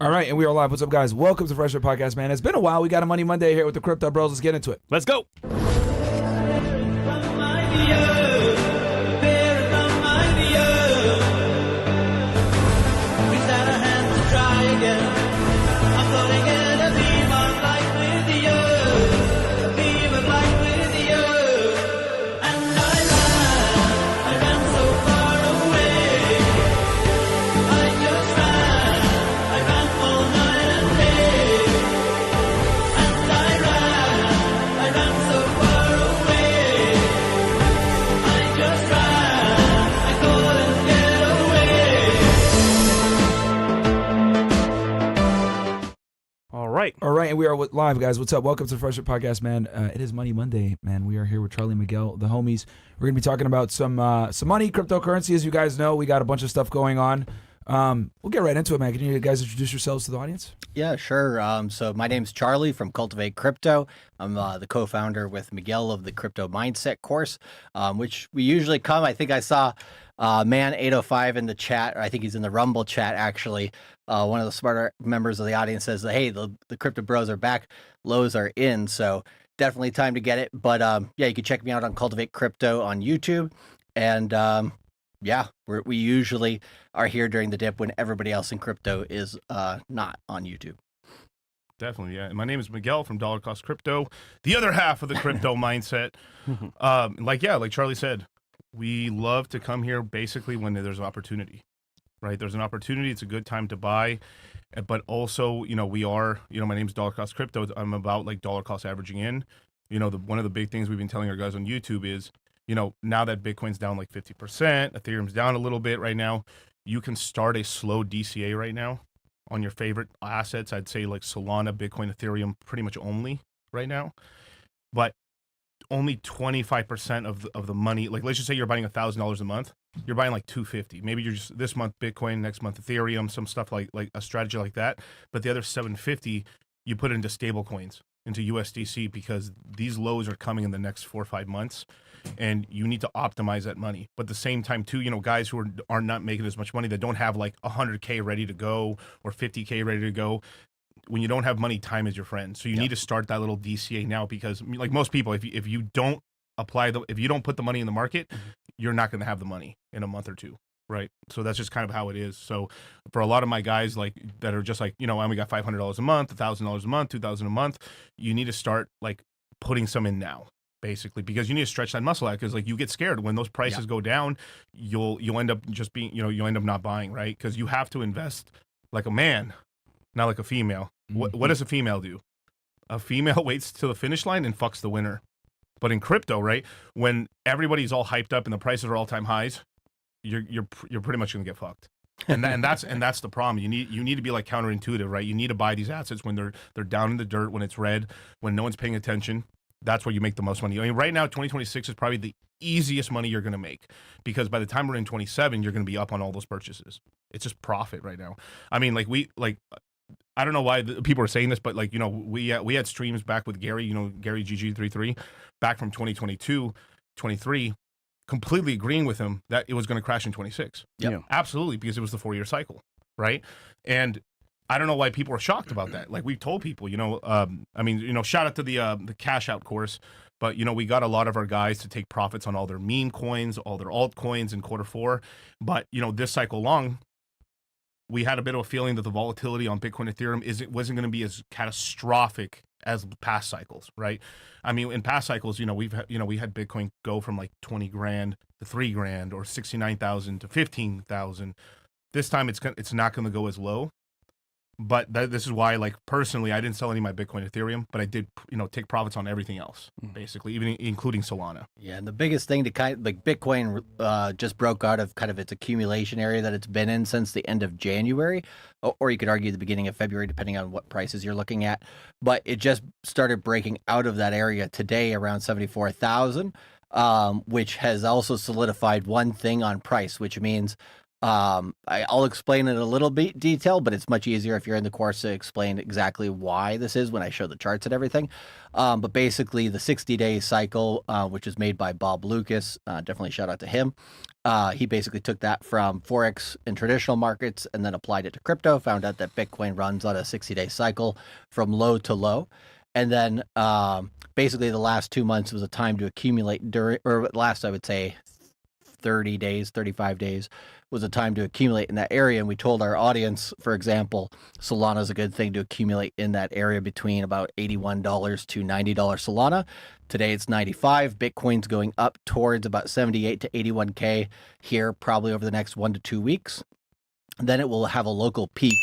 All right, and we are live. What's up, guys? Welcome to Fresh Air Podcast, man. It's been a while. We got a Money Monday here with the Crypto Bros. Let's get into it. Let's go. All right, and we are live, guys. What's up? Welcome to the Fresh Air Podcast, man. It is Money Monday, man. We are here with Charlie Miguel, the homies. We're going to be talking about some money, cryptocurrency. As you guys know, we got a bunch of stuff going on. We'll get right into it, man. Can you guys introduce yourselves to the audience? Yeah, sure. So my name's Charlie from Cultivate Crypto. I'm the co-founder with Miguel of the Crypto Mindset course, which we usually come. I think I saw Man 805 in the chat, or I think he's in the Rumble chat, actually. One of the smarter members of the audience says, hey, the Crypto Bros are back. Lows are in. So definitely time to get it. But yeah, you can check me out on Cultivate Crypto on YouTube. And yeah, we usually are here during the dip when everybody else in crypto is not on YouTube. Definitely, yeah. And my name is Miguel from Dollar Cost Crypto, the other half of the Crypto Mindset. Like Charlie said, we love to come here basically when there's an opportunity, right? There's an opportunity. It's a good time to buy. But also, we are, my name's Dollar Cost Crypto. I'm about like dollar cost averaging in. One of the big things we've been telling our guys on YouTube is, now that Bitcoin's down like 50%, Ethereum's down a little bit right now, you can start a slow DCA right now on your favorite assets. I'd say like Solana, Bitcoin, Ethereum, pretty much only right now. But only 25% of the money, like let's just say you're buying $1,000 a month, you're buying like $250. Maybe you're just this month Bitcoin, next month Ethereum, some stuff like a strategy like that. But the other $750 you put into stablecoins, into USDC, because these lows are coming in the next 4 or 5 months, and you need to optimize that money. But at the same time too, guys who are not making as much money, that don't have like 100K ready to go or 50K ready to go, when you don't have money, time is your friend. So you need to start that little DCA now, because like most people, if you don't if you don't put the money in the market, you're not going to have the money in a month or two. Right. So that's just kind of how it is. So for a lot of my guys like that are just like, I only got $500 a month, $1,000 a month, $2,000 a month, you need to start like putting some in now, basically, because you need to stretch that muscle out, because like you get scared when those prices go down, you'll end up just being, you end up not buying, right? Because you have to invest like a man, not like a female. What does a female do? A female waits to the finish line and fucks the winner. But in crypto, right, when everybody's all hyped up and the prices are all-time highs, you're pretty much gonna get fucked, and that's the problem. You need to be like counterintuitive, right? You need to buy these assets when they're down in the dirt, when it's red, when no one's paying attention. That's where you make the most money. I mean, right now, 2026 is probably the easiest money you're gonna make, because by the time we're in 27, you're gonna be up on all those purchases. It's just profit right now. I mean, I don't know why people are saying this, but like, we had streams back with Gary, Gary GG33, back from 2022, 23. Completely agreeing with him that it was going to crash in 26. Yeah, absolutely, because it was the 4-year cycle, right? And I don't know why people are shocked about that. Like we've told people, shout out to the cash out course, but we got a lot of our guys to take profits on all their meme coins, all their altcoins in Q4. But this cycle long, we had a bit of a feeling that the volatility on Bitcoin, Ethereum wasn't going to be as catastrophic as past cycles, right? I mean, in past cycles, we had Bitcoin go from like 20 grand to 3 grand, or 69,000 to 15,000. This time it's not going to go as low. But this is why, like, personally, I didn't sell any of my Bitcoin, Ethereum, but I did, take profits on everything else, basically, even including Solana. Yeah, and the biggest thing to Bitcoin just broke out of kind of its accumulation area that it's been in since the end of January, or you could argue the beginning of February, depending on what prices you're looking at. But it just started breaking out of that area today around 74,000, which has also solidified one thing on price, which means I'll explain it a little bit detail, but it's much easier if you're in the course to explain exactly why this is when I show the charts and everything. But basically, the 60-day cycle, which is made by Bob Lucas, definitely shout out to him. He basically took that from Forex and traditional markets and then applied it to crypto, found out that Bitcoin runs on a 60-day cycle from low to low. And then basically the last 2 months was a time to accumulate or last, I would say, 30 days, 35 days was a time to accumulate in that area. And we told our audience, for example, Solana is a good thing to accumulate in that area between about $81 to $90 Solana. Today it's 95. Bitcoin's going up towards about 78 to 81K here, probably over the next 1 to 2 weeks. Then it will have a local peak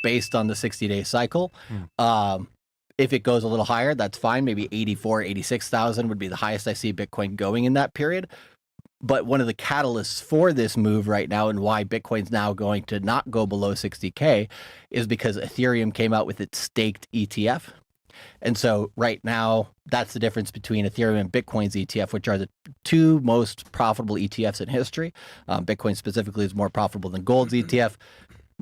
based on the 60-day cycle. If it goes a little higher, that's fine. Maybe 84, 86,000 would be the highest I see Bitcoin going in that period. But one of the catalysts for this move right now and why Bitcoin's now going to not go below 60K is because Ethereum came out with its staked ETF. And so right now, that's the difference between Ethereum and Bitcoin's ETF, which are the two most profitable ETFs in history. Bitcoin specifically is more profitable than gold's ETF,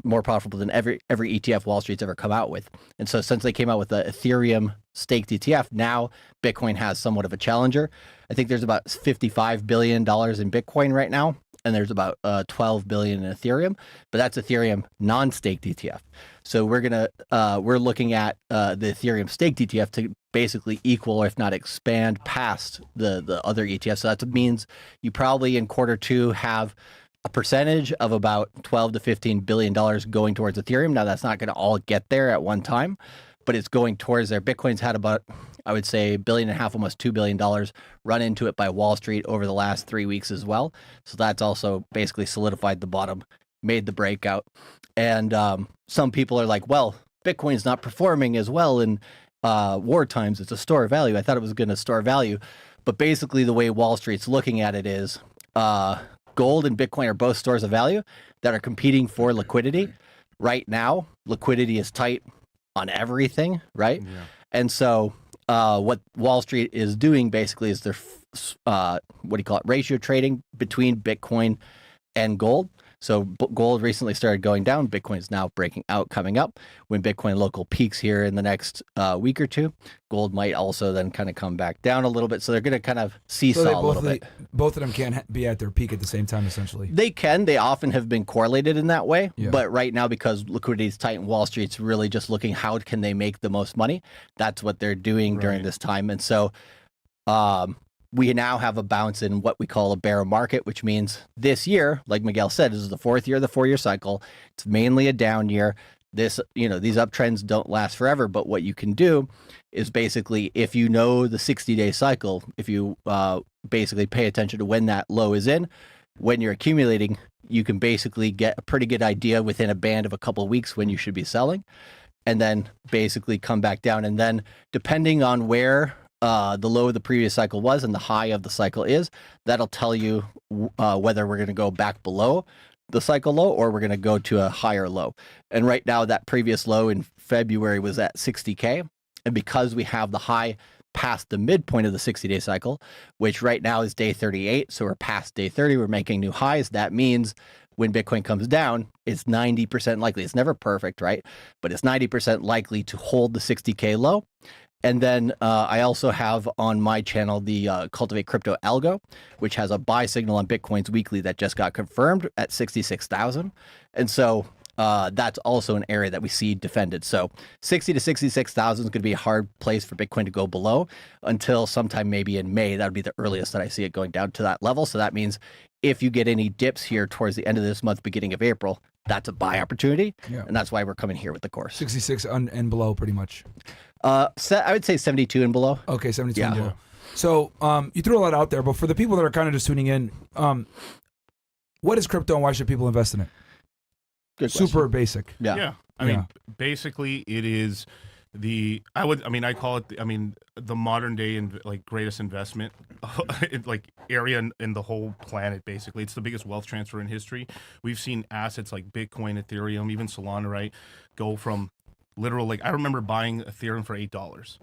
more profitable than every ETF Wall Street's ever come out with. And so since they came out with the Ethereum staked ETF, now Bitcoin has somewhat of a challenger. I think there's about $55 billion in Bitcoin right now, and there's about 12 billion in Ethereum, but that's Ethereum non-staked ETF. So we're looking at the Ethereum staked ETF to basically equal, or if not expand past the other ETFs. So that means you probably in Q2 have a percentage of about 12 to $15 billion going towards Ethereum. Now that's not going to all get there at one time, but it's going towards there. Bitcoin's had about, I would say, $1.5 billion, almost $2 billion run into it by Wall Street over the last 3 weeks as well. So that's also basically solidified the bottom, made the breakout. And some people are like, well, Bitcoin's not performing as well in war times. It's a store of value. I thought it was going to store value. But basically the way Wall Street's looking at it is gold and Bitcoin are both stores of value that are competing for liquidity. Right now, liquidity is tight on everything, right? Yeah. And so what Wall Street is doing basically is they're, ratio trading between Bitcoin and gold. So gold recently started going down. Bitcoin is now breaking out, coming up. When Bitcoin local peaks here in the next week or two, gold might also then kind of come back down a little bit. So they're going to kind of seesaw a little bit. Both of them can't be at their peak at the same time, essentially. They can. They often have been correlated in that way. Yeah. But right now, because liquidity is tight and Wall Street's really just looking how can they make the most money. That's what they're doing during this time. And so we now have a bounce in what we call a bear market, which means this year, like Miguel said, this is the fourth year of the 4-year cycle. It's mainly a down year. These uptrends don't last forever, but what you can do is basically, if you know the 60-day cycle, if you basically pay attention to when that low is in, when you're accumulating, you can basically get a pretty good idea within a band of a couple of weeks when you should be selling, and then basically come back down. And then depending on where the low of the previous cycle was and the high of the cycle is, that'll tell you whether we're going to go back below the cycle low or we're going to go to a higher low. And right now that previous low in February was at 60K. And because we have the high past the midpoint of the 60-day cycle, which right now is day 38, so we're past day 30, we're making new highs. That means when Bitcoin comes down, it's 90% likely. It's never perfect, right? But it's 90% likely to hold the 60K low. And then I also have on my channel the Cultivate Crypto Algo, which has a buy signal on Bitcoin's weekly that just got confirmed at 66,000. And so that's also an area that we see defended. So 60 to 66,000 is going to be a hard place for Bitcoin to go below until sometime maybe in May. That would be the earliest that I see it going down to that level. So that means if you get any dips here towards the end of this month, beginning of April, that's a buy opportunity. Yeah. And that's why we're coming here with the course. 66 and below, pretty much. I would say 72 and below. Okay, 72 and below. So you threw a lot out there, but for the people that are kind of just tuning in, what is crypto and why should people invest in it? Good Super question. basic. Yeah. I mean, basically it is I call it the modern day greatest investment area in the whole planet. Basically, it's the biggest wealth transfer in history. We've seen assets like Bitcoin, Ethereum, even Solana, right, go from literal, I remember buying Ethereum for $8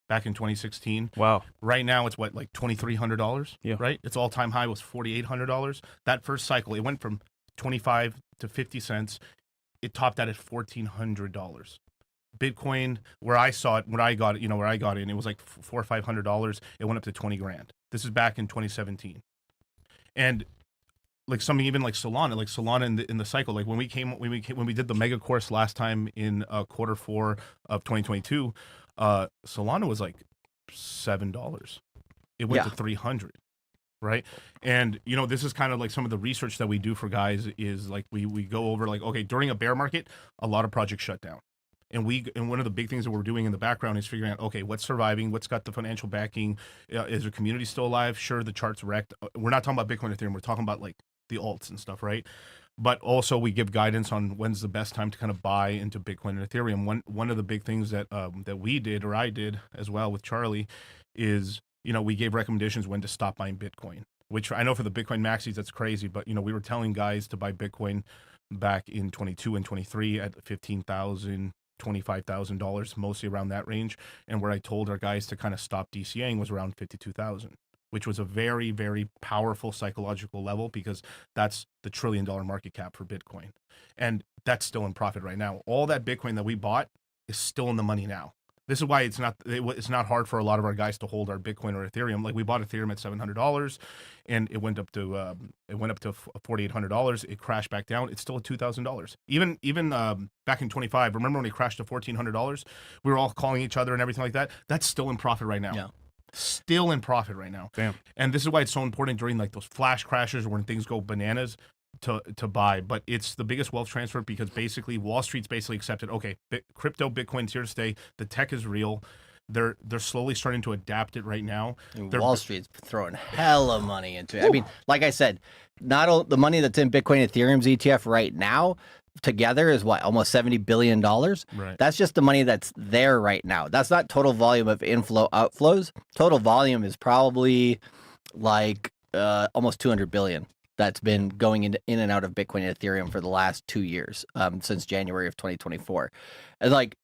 back in 2016. Wow. Right now it's $2,300. Yeah. Right. Its all-time high was $4,800. That first cycle, it went from 25 to 50 cents. It topped out at $1,400. Bitcoin, where I saw it, when I got it, where I got in, it was like $400 or $500. It went up to 20 grand. This is back in 2017. And like something even like Solana in the cycle, like when we did the mega course last time in quarter 4 of 2022, Solana was like $7. It went to 300. Right. And, this is kind of like some of the research that we do for guys is like we go over like, okay, during a bear market, a lot of projects shut down. And one of the big things that we're doing in the background is figuring out, okay, what's surviving, what's got the financial backing, is the community still alive? Sure, the chart's wrecked. We're not talking about Bitcoin and Ethereum. We're talking about like the alts and stuff, right? But also we give guidance on when's the best time to kind of buy into Bitcoin and Ethereum. One of the big things that we did, or I did as well with Charlie, is we gave recommendations when to stop buying Bitcoin. Which I know for the Bitcoin maxis that's crazy, but we were telling guys to buy Bitcoin back in 22 and 23 at $15,000. $25,000, mostly around that range. And where I told our guys to kind of stop DCAing was around 52,000, which was a very, very powerful psychological level because that's the $1 trillion market cap for Bitcoin. And that's still in profit right now. All that Bitcoin that we bought is still in the money now. This is why it's not hard for a lot of our guys to hold our Bitcoin or Ethereum. Like we bought Ethereum at $700, and it went up to $4,800. It crashed back down. It's still at $2,000. Even back in 25. Remember when it crashed to $1,400? We were all calling each other and everything like that. That's still in profit right now. Yeah. Still in profit right now. Damn. And this is why it's so important during like those flash crashes or when things go bananas to buy. But it's the biggest wealth transfer because basically Wall Street's basically accepted, okay, crypto, Bitcoin's here to stay. The tech is real. They're slowly starting to adapt it right now. Wall Street's throwing hella money into it. I mean, like I said, not all the money that's in Bitcoin and Ethereum's ETF right now together is what, almost $70 billion. Right. That's just the money that's there right now. That's not total volume of inflow outflows. Total volume is probably like almost 200 billion. That's been going in and out of Bitcoin and Ethereum for the last 2 years, since January of 2024. And like,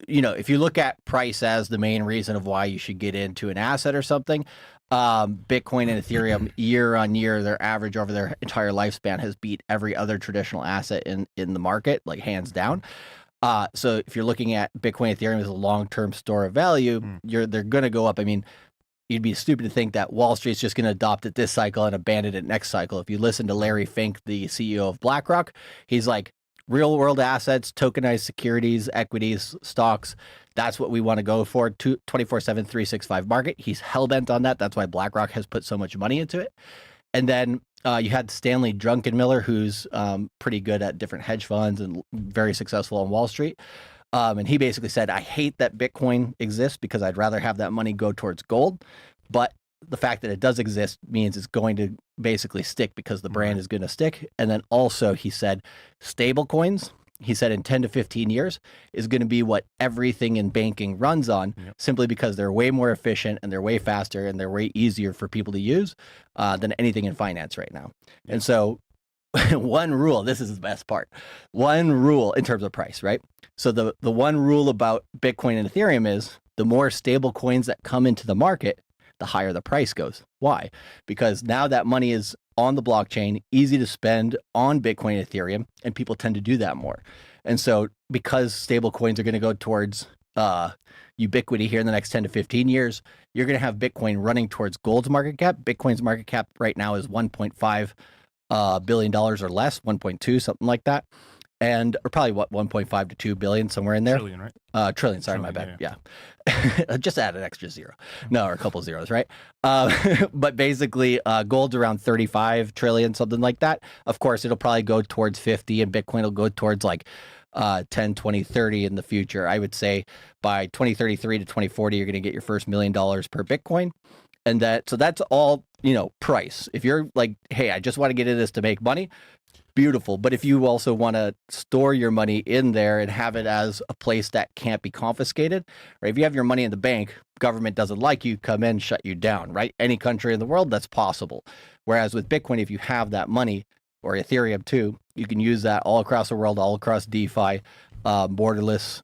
if you look at price as the main reason of why you should get into an asset or something, Bitcoin and Ethereum year on year, their average over their entire lifespan has beat every other traditional asset in the market, like hands down. So if you're looking at Bitcoin, Ethereum as a long-term store of value, they're going to go up. I mean, you'd be stupid to think that Wall Street's just going to adopt it this cycle and abandon it next cycle. If you listen to Larry Fink, the CEO of BlackRock, he's like, real world assets, tokenized securities, equities, stocks, that's what we want to go for. 24/7, 365 market. He's hell-bent on that. That's why BlackRock has put so much money into it. And then you had Stanley Druckenmiller, who's pretty good at different hedge funds and very successful on Wall Street. And he basically said, I hate that Bitcoin exists because I'd rather have that money go towards gold. But the fact that it does exist means it's going to basically stick because the brand is going to stick. And then also he said stablecoins, he said in 10 to 15 years is going to be what everything in banking runs on, simply because they're way more efficient and they're way faster and they're way easier for people to use than anything in finance right now. And so one rule, this is the best part, one rule in terms of price, right? So the one rule about Bitcoin and Ethereum is the more stable coins that come into the market, the higher the price goes. Why? Because now that money is on the blockchain, easy to spend on Bitcoin and Ethereum, and people tend to do that more. And so because stable coins are going to go towards ubiquity here in the next 10 to 15 years, you're going to have Bitcoin running towards gold's market cap. Bitcoin's market cap right now is $1.5 billion or less, 1.2, something like that. And or probably what, 1.5 to 2 billion, somewhere in there. Trillion, right? Trillion, sorry, my bad. Yeah. Just add an extra zero. No, or a couple zeros, right? But basically, gold's around 35 trillion, something like that. Of course, it'll probably go towards 50, and Bitcoin will go towards like 10, 20, 30 in the future. I would say by 2033 to 2040, you're going to get your first $1 million per Bitcoin. And so that's all, price. If you're like, hey, I just want to get into this to make money, beautiful. But if you also want to store your money in there and have it as a place that can't be confiscated, right? If you have your money in the bank, government doesn't like you, come in, shut you down, right? Any country in the world, that's possible. Whereas with Bitcoin, if you have that money, or Ethereum too, you can use that all across the world, all across DeFi, borderless,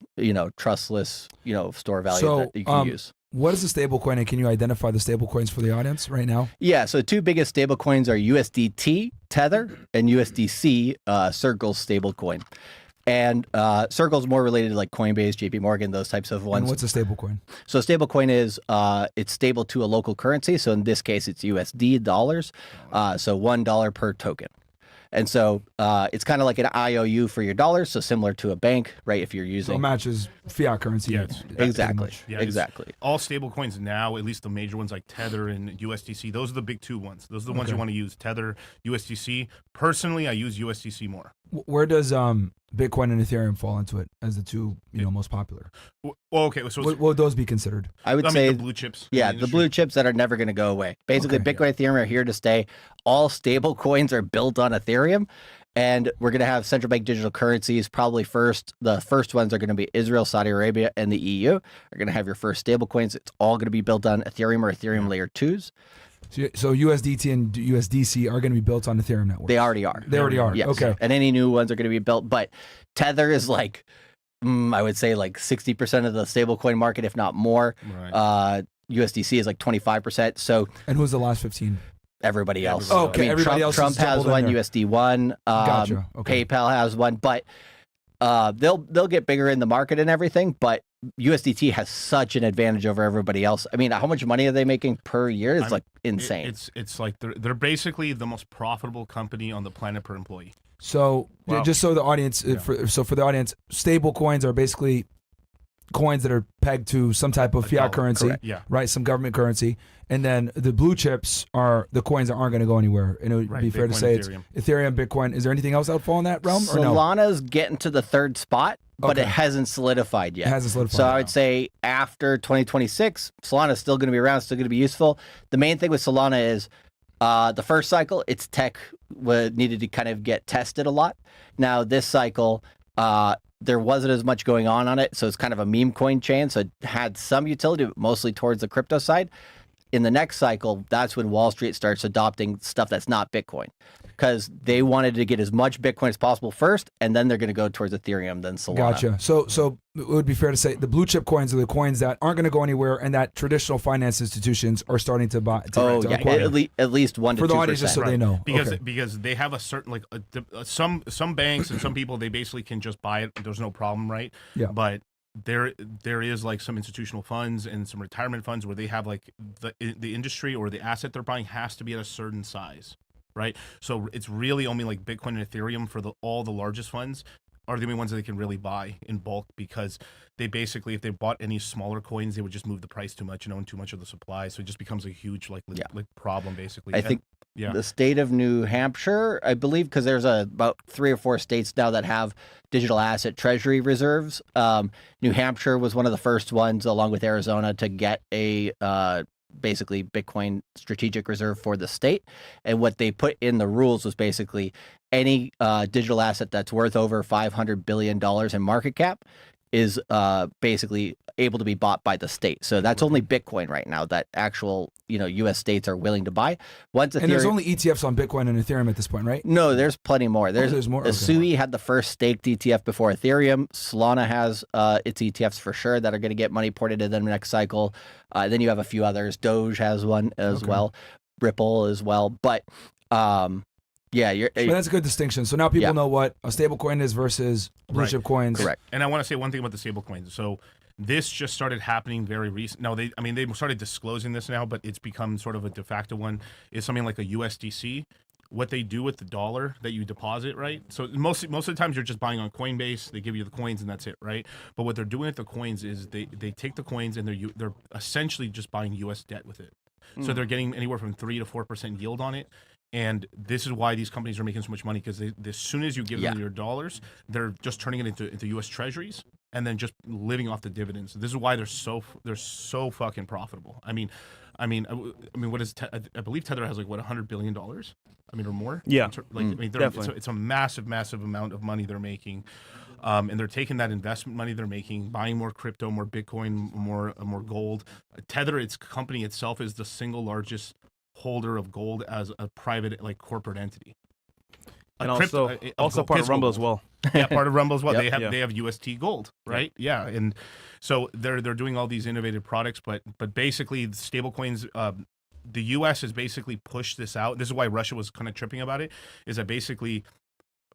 trustless, store value that you can use. what is a stablecoin, and can you identify the stablecoins for the audience right now? Yeah, so two biggest stablecoins are USDT, Tether, and USDC, Circle's stablecoin. And Circle's more related to like Coinbase, JP Morgan, those types of ones. And what's a stablecoin? So stablecoin is it's stable to a local currency. So in this case, it's USD dollars. So $1 per token. And so it's kind of like an IOU for your dollars. So similar to a bank, right? If you're using, So it matches fiat currency. Yeah, exactly, Yeah, exactly. All stable coins now, at least the major ones like Tether and USDC, those are the big two ones. Those are the ones you want to use, Tether, USDC. Personally, I use USDC more. Where does Bitcoin and Ethereum fall into it as the two most popular? Well, okay, so What would those be considered? I would mean, say the blue chips. Yeah, in the blue chips that are never going to go away. Basically, Okay. Bitcoin, Ethereum are here to stay. All stable coins are built on Ethereum, and we're going to have central bank digital currencies. Probably first, the first ones are going to be Israel, Saudi Arabia, and the EU. Are going to have your first stable coins. It's all going to be built on Ethereum or Ethereum layer 2s. So USDT and USDC are going to be built on Ethereum network. They already are. They already are. Yes. Okay. And any new ones are going to be built. But Tether is like, I would say like 60% of the stablecoin market, if not more. Right. USDC is like 25%. So And who's the last 15? everybody else. Oh, okay, everybody else is Trump has doubled in one, there. USD one. Gotcha, okay. PayPal has one, but they'll get bigger in the market and everything. But USDT has such an advantage over everybody else. I mean, how much money are they making per year? It's like insane. It's like they're basically the most profitable company on the planet per employee. So Wow. just so the audience, for the audience, stable coins are basically coins that are pegged to some type of fiat dollar, currency, correct, yeah. right? Some government currency. And then the blue chips are the coins that aren't going to go anywhere. And it would Right, be fair to Bitcoin, say Ethereum. it's Ethereum, Bitcoin. Is there anything else that would fall in that realm or no? Solana's getting to the third spot, but Okay. it hasn't solidified yet. It hasn't solidified. So I would say after 2026, Solana's still going to be around, still going to be useful. The main thing with Solana is the first cycle, its tech needed to kind of get tested a lot. Now this cycle, there wasn't as much going on it, so it's kind of a meme coin chain. So it had some utility, but mostly towards the crypto side. In the next cycle, that's when Wall Street starts adopting stuff that's not Bitcoin, because they wanted to get as much Bitcoin as possible first, and then they're going to go towards Ethereum, then Solana. Gotcha. So it would be fair to say the blue chip coins are the coins that aren't going to go anywhere, and that traditional finance institutions are starting to buy. To acquire. at least 1 to 2%. For the audience, just so they know. Because Okay. because they have a certain like some banks and some people, they basically can just buy it. There's no problem, right? Yeah. But there is like some institutional funds and some retirement funds where they have like the industry or the asset they're buying has to be at a certain size, right? So it's really only like Bitcoin and Ethereum for all the largest funds are the only ones that they can really buy in bulk, because they basically, if they bought any smaller coins, they would just move the price too much and own too much of the supply. So it just becomes a huge like problem basically. I think Yeah. the state of New Hampshire, I believe, because there's about 3 or 4 states now that have digital asset treasury reserves. New Hampshire was one of the first ones, along with Arizona, to get a basically Bitcoin strategic reserve for the state. And what they put in the rules was basically any digital asset that's worth over $500 billion in market cap is basically able to be bought by the state. So that's only Bitcoin right now that actual, U.S. states are willing to buy. Once Ethereum, And there's only ETFs on Bitcoin and Ethereum at this point, right? no, there's plenty more. There's more? Okay. Sui had the first staked ETF before Ethereum. Solana has its ETFs for sure that are going to get money ported in the next cycle. Then you have a few others. Doge has one as well. Ripple as well. But yeah, But that's a good distinction. So now people know what a stable coin is versus blue chip coins. correct. And I want to say one thing about the stable coins. So this just started happening very recent. No, they started disclosing this now, but it's become sort of a de facto one. Is something like a USDC. What they do with the dollar that you deposit, right? So most of the times you're just buying on Coinbase. They give you the coins and that's it, right? But what they're doing with the coins is they take the coins and they're essentially just buying U.S. debt with it. So they're getting anywhere from 3 to 4% yield on it. And this is why these companies are making so much money, because as soon as you give them your dollars, they're just turning it into U.S. treasuries and then just living off the dividends. This is why they're so fucking profitable. I mean, what is I believe Tether has like $100 billion? I mean, or more. Yeah, Definitely. It's a massive amount of money they're making. And they're taking that investment money they're making, buying more crypto, more Bitcoin, more gold. Tether, its company itself, is the single largest holder of gold as a private, like, corporate entity. And also part of Rumble as well. Yeah, part of Rumble as well. Yep. They have UST Gold, right? Yeah, and so they're doing all these innovative products, but basically stablecoins. The U.S. has basically pushed this out. This is why Russia was kind of tripping about it. Is that basically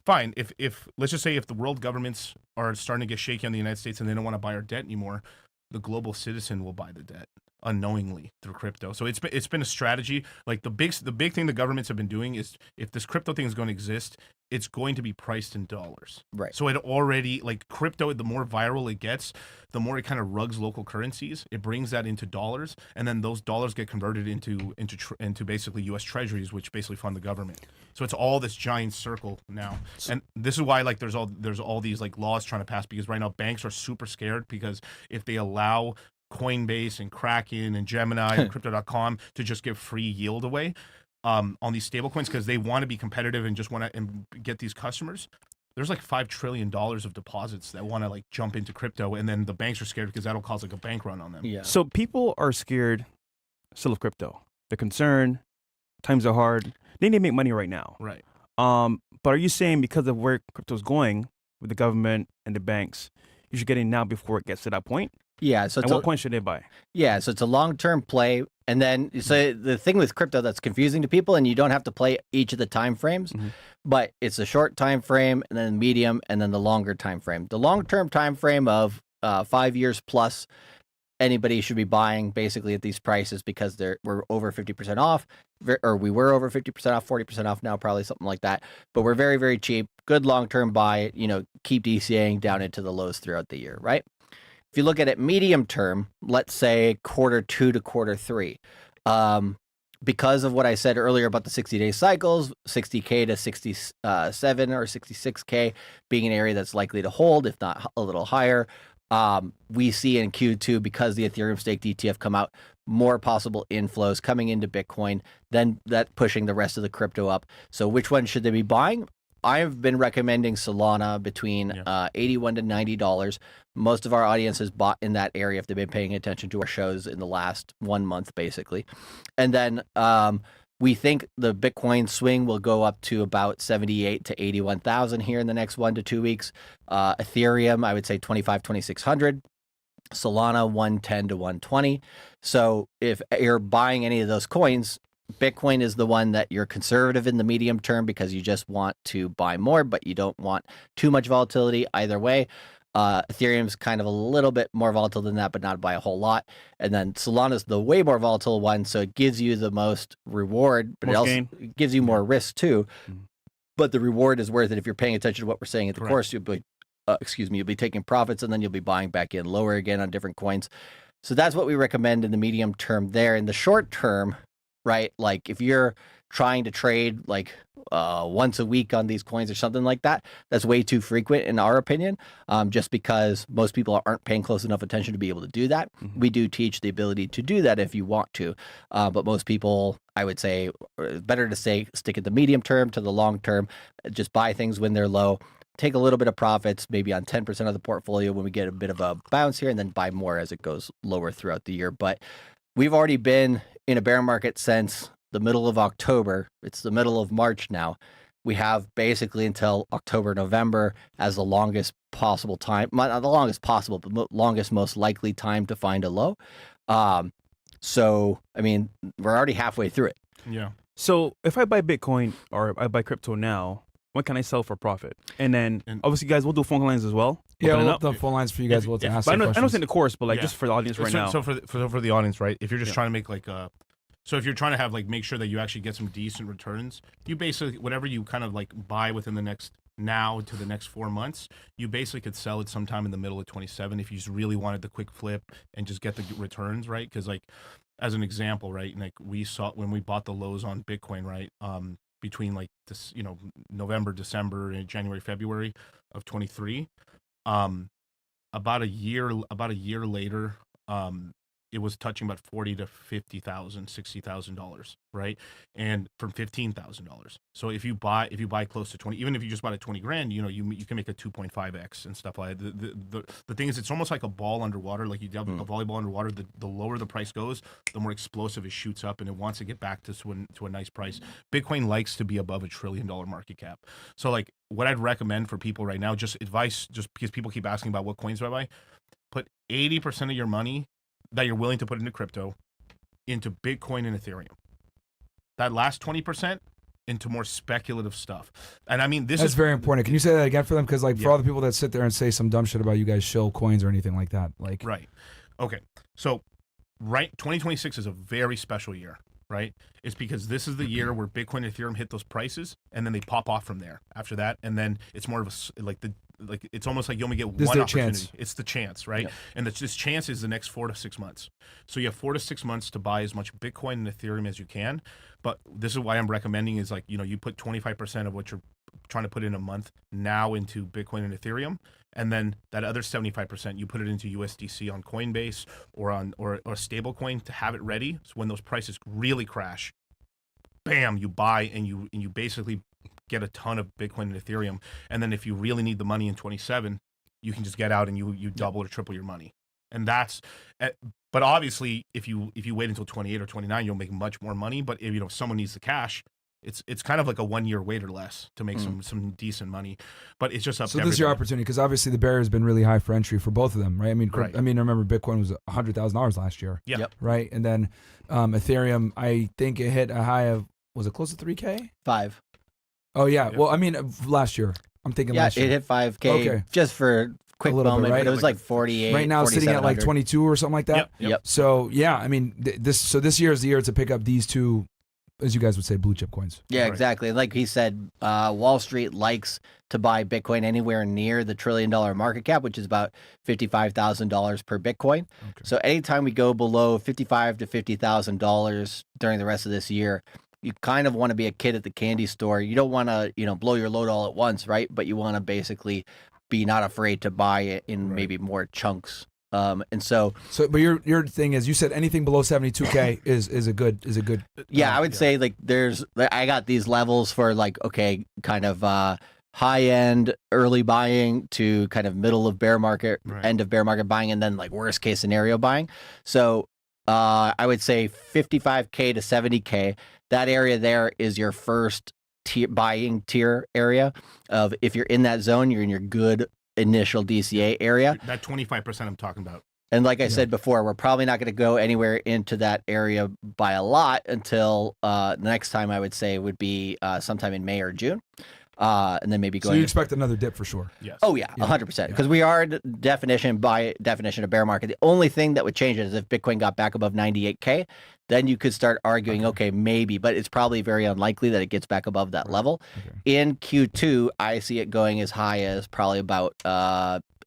fine if let's just say if the world governments are starting to get shaky on the United States and they don't want to buy our debt anymore, the global citizen will buy the debt unknowingly through crypto. So it's been a strategy. Like the big thing the governments have been doing is if this crypto thing is going to exist, it's going to be priced in dollars. Right. So it already, like crypto, the more viral it gets, the more it kind of rugs local currencies. It brings that into dollars, and then those dollars get converted into basically U.S. treasuries, which basically fund the government. So it's all this giant circle now, and this is why like there's all these like laws trying to pass, because right now banks are super scared, because if they allow Coinbase and Kraken and Gemini and Crypto.com to just give free yield away on these stablecoins, because they want to be competitive and just want to get these customers. There's like $5 trillion of deposits that want to like jump into crypto, and then the banks are scared because that'll cause like a bank run on them. Yeah. So people are scared still of crypto. They're concerned. Times are hard. They need to make money right now. Right. But are you saying because of where crypto's going with the government and the banks, you should get in now before it gets to that point? Yeah. So And what point should they buy? yeah, so it's a long-term play. And then, so the thing with crypto that's confusing to people, and you don't have to play each of the time frames, but it's a short time frame, and then medium, and then the longer time frame. The long-term time frame of 5 years plus, anybody should be buying basically at these prices, because we're over 50% off, or we were over 50% off, 40% off now, probably something like that. But we're very, very cheap. Good long-term buy. Keep DCAing down into the lows throughout the year, right? If you look at it medium term, let's say quarter 2 to quarter 3, because of what I said earlier about the 60-day cycles, 60K to 67 or 66K being an area that's likely to hold, if not a little higher, we see in Q2, because the Ethereum staked ETF come out, more possible inflows coming into Bitcoin, then that pushing the rest of the crypto up. So which one should they be buying? I've been recommending Solana between $81 to $90. Most of our audience has bought in that area if they've been paying attention to our shows in the last 1 month, basically. And then we think the Bitcoin swing will go up to about 78 to 81,000 here in the next 1 to 2 weeks. Ethereum, I would say 2,600. Solana 110 to 120. So if you're buying any of those coins, Bitcoin is the one that you're conservative in the medium term, because you just want to buy more, but you don't want too much volatility either way. Ethereum's kind of a little bit more volatile than that, but not by a whole lot. And then Solana's the way more volatile one, so it gives you the most reward, but it also gives you more risk too. But the reward is worth it if you're paying attention to what we're saying at the course. You'll be, you'll be taking profits, and then you'll be buying back in lower again on different coins. So that's what we recommend in the medium term there. In the short term, right? Like if you're trying to trade like once a week on these coins or something like that, that's way too frequent in our opinion, just because most people aren't paying close enough attention to be able to do that. We do teach the ability to do that if you want to, but most people, I would say, better to stick at the medium term to the long term, just buy things when they're low, take a little bit of profits, maybe on 10% of the portfolio when we get a bit of a bounce here, and then buy more as it goes lower throughout the year. But we've already been in a bear market since the middle of October. It's the middle of March now. We have basically until October, November as the longest possible time, not the longest possible, but longest, most likely time to find a low. So, I mean, we're already halfway through it. Yeah. So if I buy Bitcoin or I buy crypto now, when can I sell for profit? And then obviously, guys, we'll do phone lines as well. Yeah, we'll have the phone lines for you guys. We'll to ask. But I don't think the course, but like just for the audience right now. So for the audience, right? If you're just trying to make like so if you're trying to have like make sure that you actually get some decent returns, you basically whatever you kind of like buy within the next now to the next 4 months, you basically could sell it sometime in the middle of 27 if you just really wanted the quick flip and just get the returns, right? Because like as an example, right? Like we saw when we bought the lows on Bitcoin, right? Between like this, November, December, and January, February of 23, about a year later, it was touching about $40,000 to $50,000, $60,000, right? And from $15,000. So if you buy close to 20, even if you just bought at 20 grand, you can make a 2.5x and stuff like that. The thing is, it's almost like a ball underwater. Like you have a volleyball underwater. The lower the price goes, the more explosive it shoots up, and it wants to get back to a nice price. Bitcoin likes to be above $1 trillion market cap. So like what I'd recommend for people right now, just advice, just because people keep asking about what coins do I buy, put 80% of your money that you're willing to put into crypto into Bitcoin and Ethereum. That last 20% into more speculative stuff. And I mean, that's very important. Can you say that again for them? Because like for all the people that sit there and say some dumb shit about you guys shill coins or anything like that, like right. Okay. So 2026 is a very special year, right? It's because this is the year where Bitcoin and Ethereum hit those prices, and then they pop off from there after that, and then it's more of a it's almost like you only get this one opportunity. Chance. It's the chance, right? Yep. And this chance is the next 4 to 6 months. So you have 4 to 6 months to buy as much Bitcoin and Ethereum as you can. But this is why I'm recommending is like, you put 25% of what you're trying to put in a month now into Bitcoin and Ethereum, and then that other 75% you put it into USDC on Coinbase or a stable coin to have it ready. So when those prices really crash, bam, you buy and you basically get a ton of Bitcoin and Ethereum. And then if you really need the money in 27, you can just get out and you double or triple your money. And that's, but obviously if you wait until 28 or 29, you'll make much more money. But if someone needs the cash, it's kind of like a 1 year wait or less to make some decent money. But it's just up to this is your opportunity, because obviously the barrier has been really high for entry for both of them, right? I mean, right. I remember Bitcoin was $100,000 last year, Yep. right? And then Ethereum, I think it hit a high of, was it close to 3K? 5. Oh yeah. Well, I mean, last year. I'm thinking last year. It hit 5K just for a quick moment. Bit, right? But it was like 48. Right now, sitting at like 22 or something like that. Yep. So yeah, I mean, this year is the year to pick up these two, as you guys would say, blue chip coins. Yeah, Right. exactly. Like he said, Wall Street likes to buy Bitcoin anywhere near the $1 trillion market cap, which is about $55,000 per Bitcoin. Okay. So anytime we go below $55,000 to $50,000 during the rest of this year, you kind of want to be a kid at the candy store. You don't want to, blow your load all at once, right? But you want to basically be not afraid to buy it in maybe more chunks. And so, but your thing is, you said anything below 72K is a good. I would say like I got these levels for like, okay, kind of high end early buying to kind of middle of bear market, end of bear market buying, and then like worst case scenario buying. So I would say 55K to 70K. That area there is your first buying tier area of, if you're in that zone, you're in your good initial DCA area. That 25% I'm talking about. And like I said before, we're probably not going to go anywhere into that area by a lot until the next time, I would say, would be sometime in May or June. And then maybe going. So you expect another dip for sure? Yes. Oh yeah, 100%. Because we are by definition a bear market. The only thing that would change it is if Bitcoin got back above 98K, then you could start arguing, okay, maybe, but it's probably very unlikely that it gets back above that level. Okay. In Q2, I see it going as high as probably about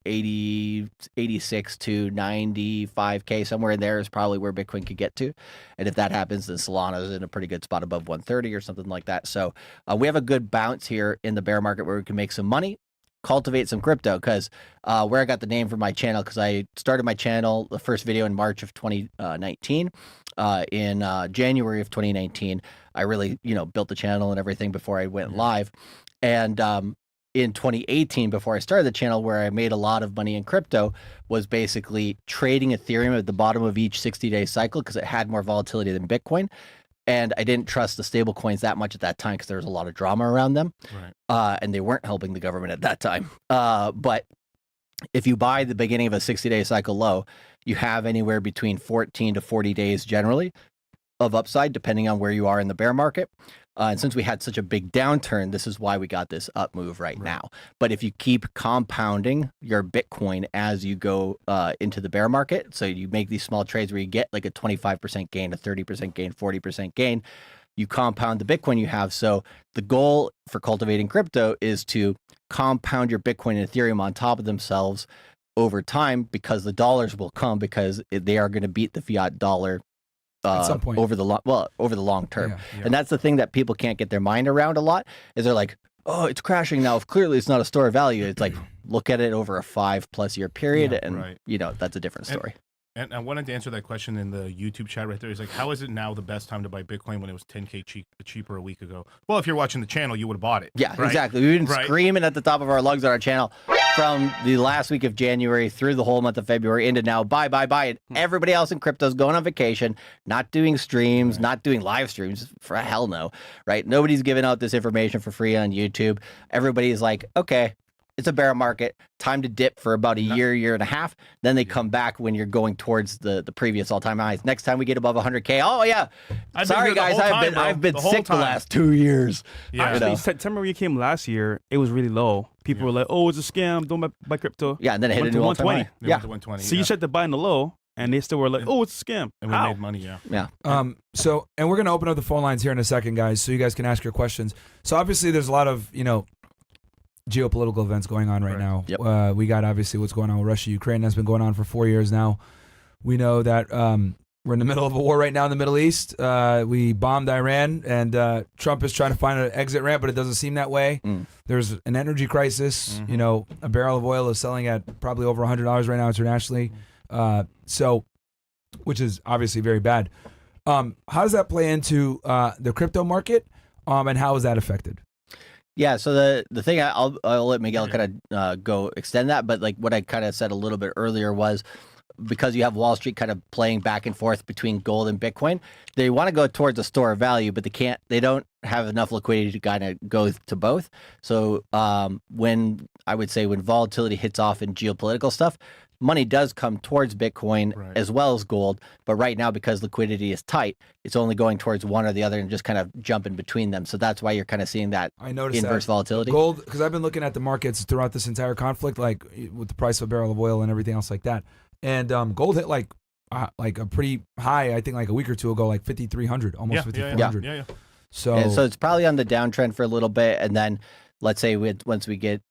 86 to 95K, somewhere in there is probably where Bitcoin could get to. And if that happens, then Solana is in a pretty good spot above 130 or something like that. So we have a good bounce here in the bear market where we can make some money, cultivate some crypto, because where I got the name for my channel, because I started my channel, the first video in March of 2019. In January of 2019, I really, built the channel and everything before I went live. And in 2018, before I started the channel, where I made a lot of money in crypto, was basically trading Ethereum at the bottom of each 60-day cycle because it had more volatility than Bitcoin. And I didn't trust the stable coins that much at that time because there was a lot of drama around them. Right. And they weren't helping the government at that time. But if you buy the beginning of a 60-day cycle low, you have anywhere between 14 to 40 days generally of upside, depending on where you are in the bear market. And since we had such a big downturn, this is why we got this up move right now. But if you keep compounding your Bitcoin as you go into the bear market, so you make these small trades where you get like a 25% gain, a 30% gain, 40% gain, you compound the Bitcoin you have. So the goal for cultivating crypto is to compound your Bitcoin and Ethereum on top of themselves over time, because the dollars will come, because they are going to beat the fiat dollar at some point over the long term. Yeah. And that's the thing that people can't get their mind around a lot, is they're like, oh, it's crashing now. If clearly it's not a store of value. It's like, look at it over a 5+ year period, and that's a different story. And I wanted to answer that question in the YouTube chat right there. He's like, how is it now the best time to buy Bitcoin when it was 10K cheaper a week ago? Well, if you're watching the channel, you would have bought it. Yeah, right? exactly. We've been screaming at the top of our lungs on our channel from the last week of January through the whole month of February into now. Buy. And everybody else in crypto's going on vacation, not doing streams, not doing live streams. For hell no, right? Nobody's giving out this information for free on YouTube. Everybody's like, okay, it's a bear market, time to dip for about a year and a half. Then they come back when you're going towards the previous all-time highs. Next time we get above 100K, oh yeah, sorry guys, I've been sick the last 2 years. Yeah. Actually, September when you came last year, it was really low. People were like, "Oh, it's a scam. Don't buy crypto." Yeah, and then it hit a new all-time high. Yeah, 120. So you said to buy in the low, and they still were like, "Oh, it's a scam." And we made money. Yeah. So, and we're gonna open up the phone lines here in a second, guys, so you guys can ask your questions. So obviously, there's a lot of geopolitical events going on right now. Yep. We got obviously what's going on with Russia, Ukraine. That's been going on for 4 years now. We know that we're in the middle of a war right now in the Middle East. We bombed Iran, and Trump is trying to find an exit ramp, but it doesn't seem that way. There's an energy crisis. A barrel of oil is selling at probably over $100 right now internationally. Which is obviously very bad. How does that play into the crypto market, and how is that affected? Yeah, so the thing I'll let Miguel kind of go extend that, but like what I kind of said a little bit earlier was because you have Wall Street kind of playing back and forth between gold and Bitcoin, they want to go towards a store of value, but they don't have enough liquidity to kind of go to both. So when volatility hits off in geopolitical stuff, money does come towards Bitcoin as well as gold, but right now because liquidity is tight, it's only going towards one or the other and just kind of jumping between them. So that's why you're kind of seeing that inverse volatility. Gold, because I've been looking at the markets throughout this entire conflict, like with the price of a barrel of oil and everything else like that, and gold hit like a pretty high, I think like a week or two ago, like 5,300, almost 5,400. Yeah. So it's probably on the downtrend for a little bit, and then let's say once we get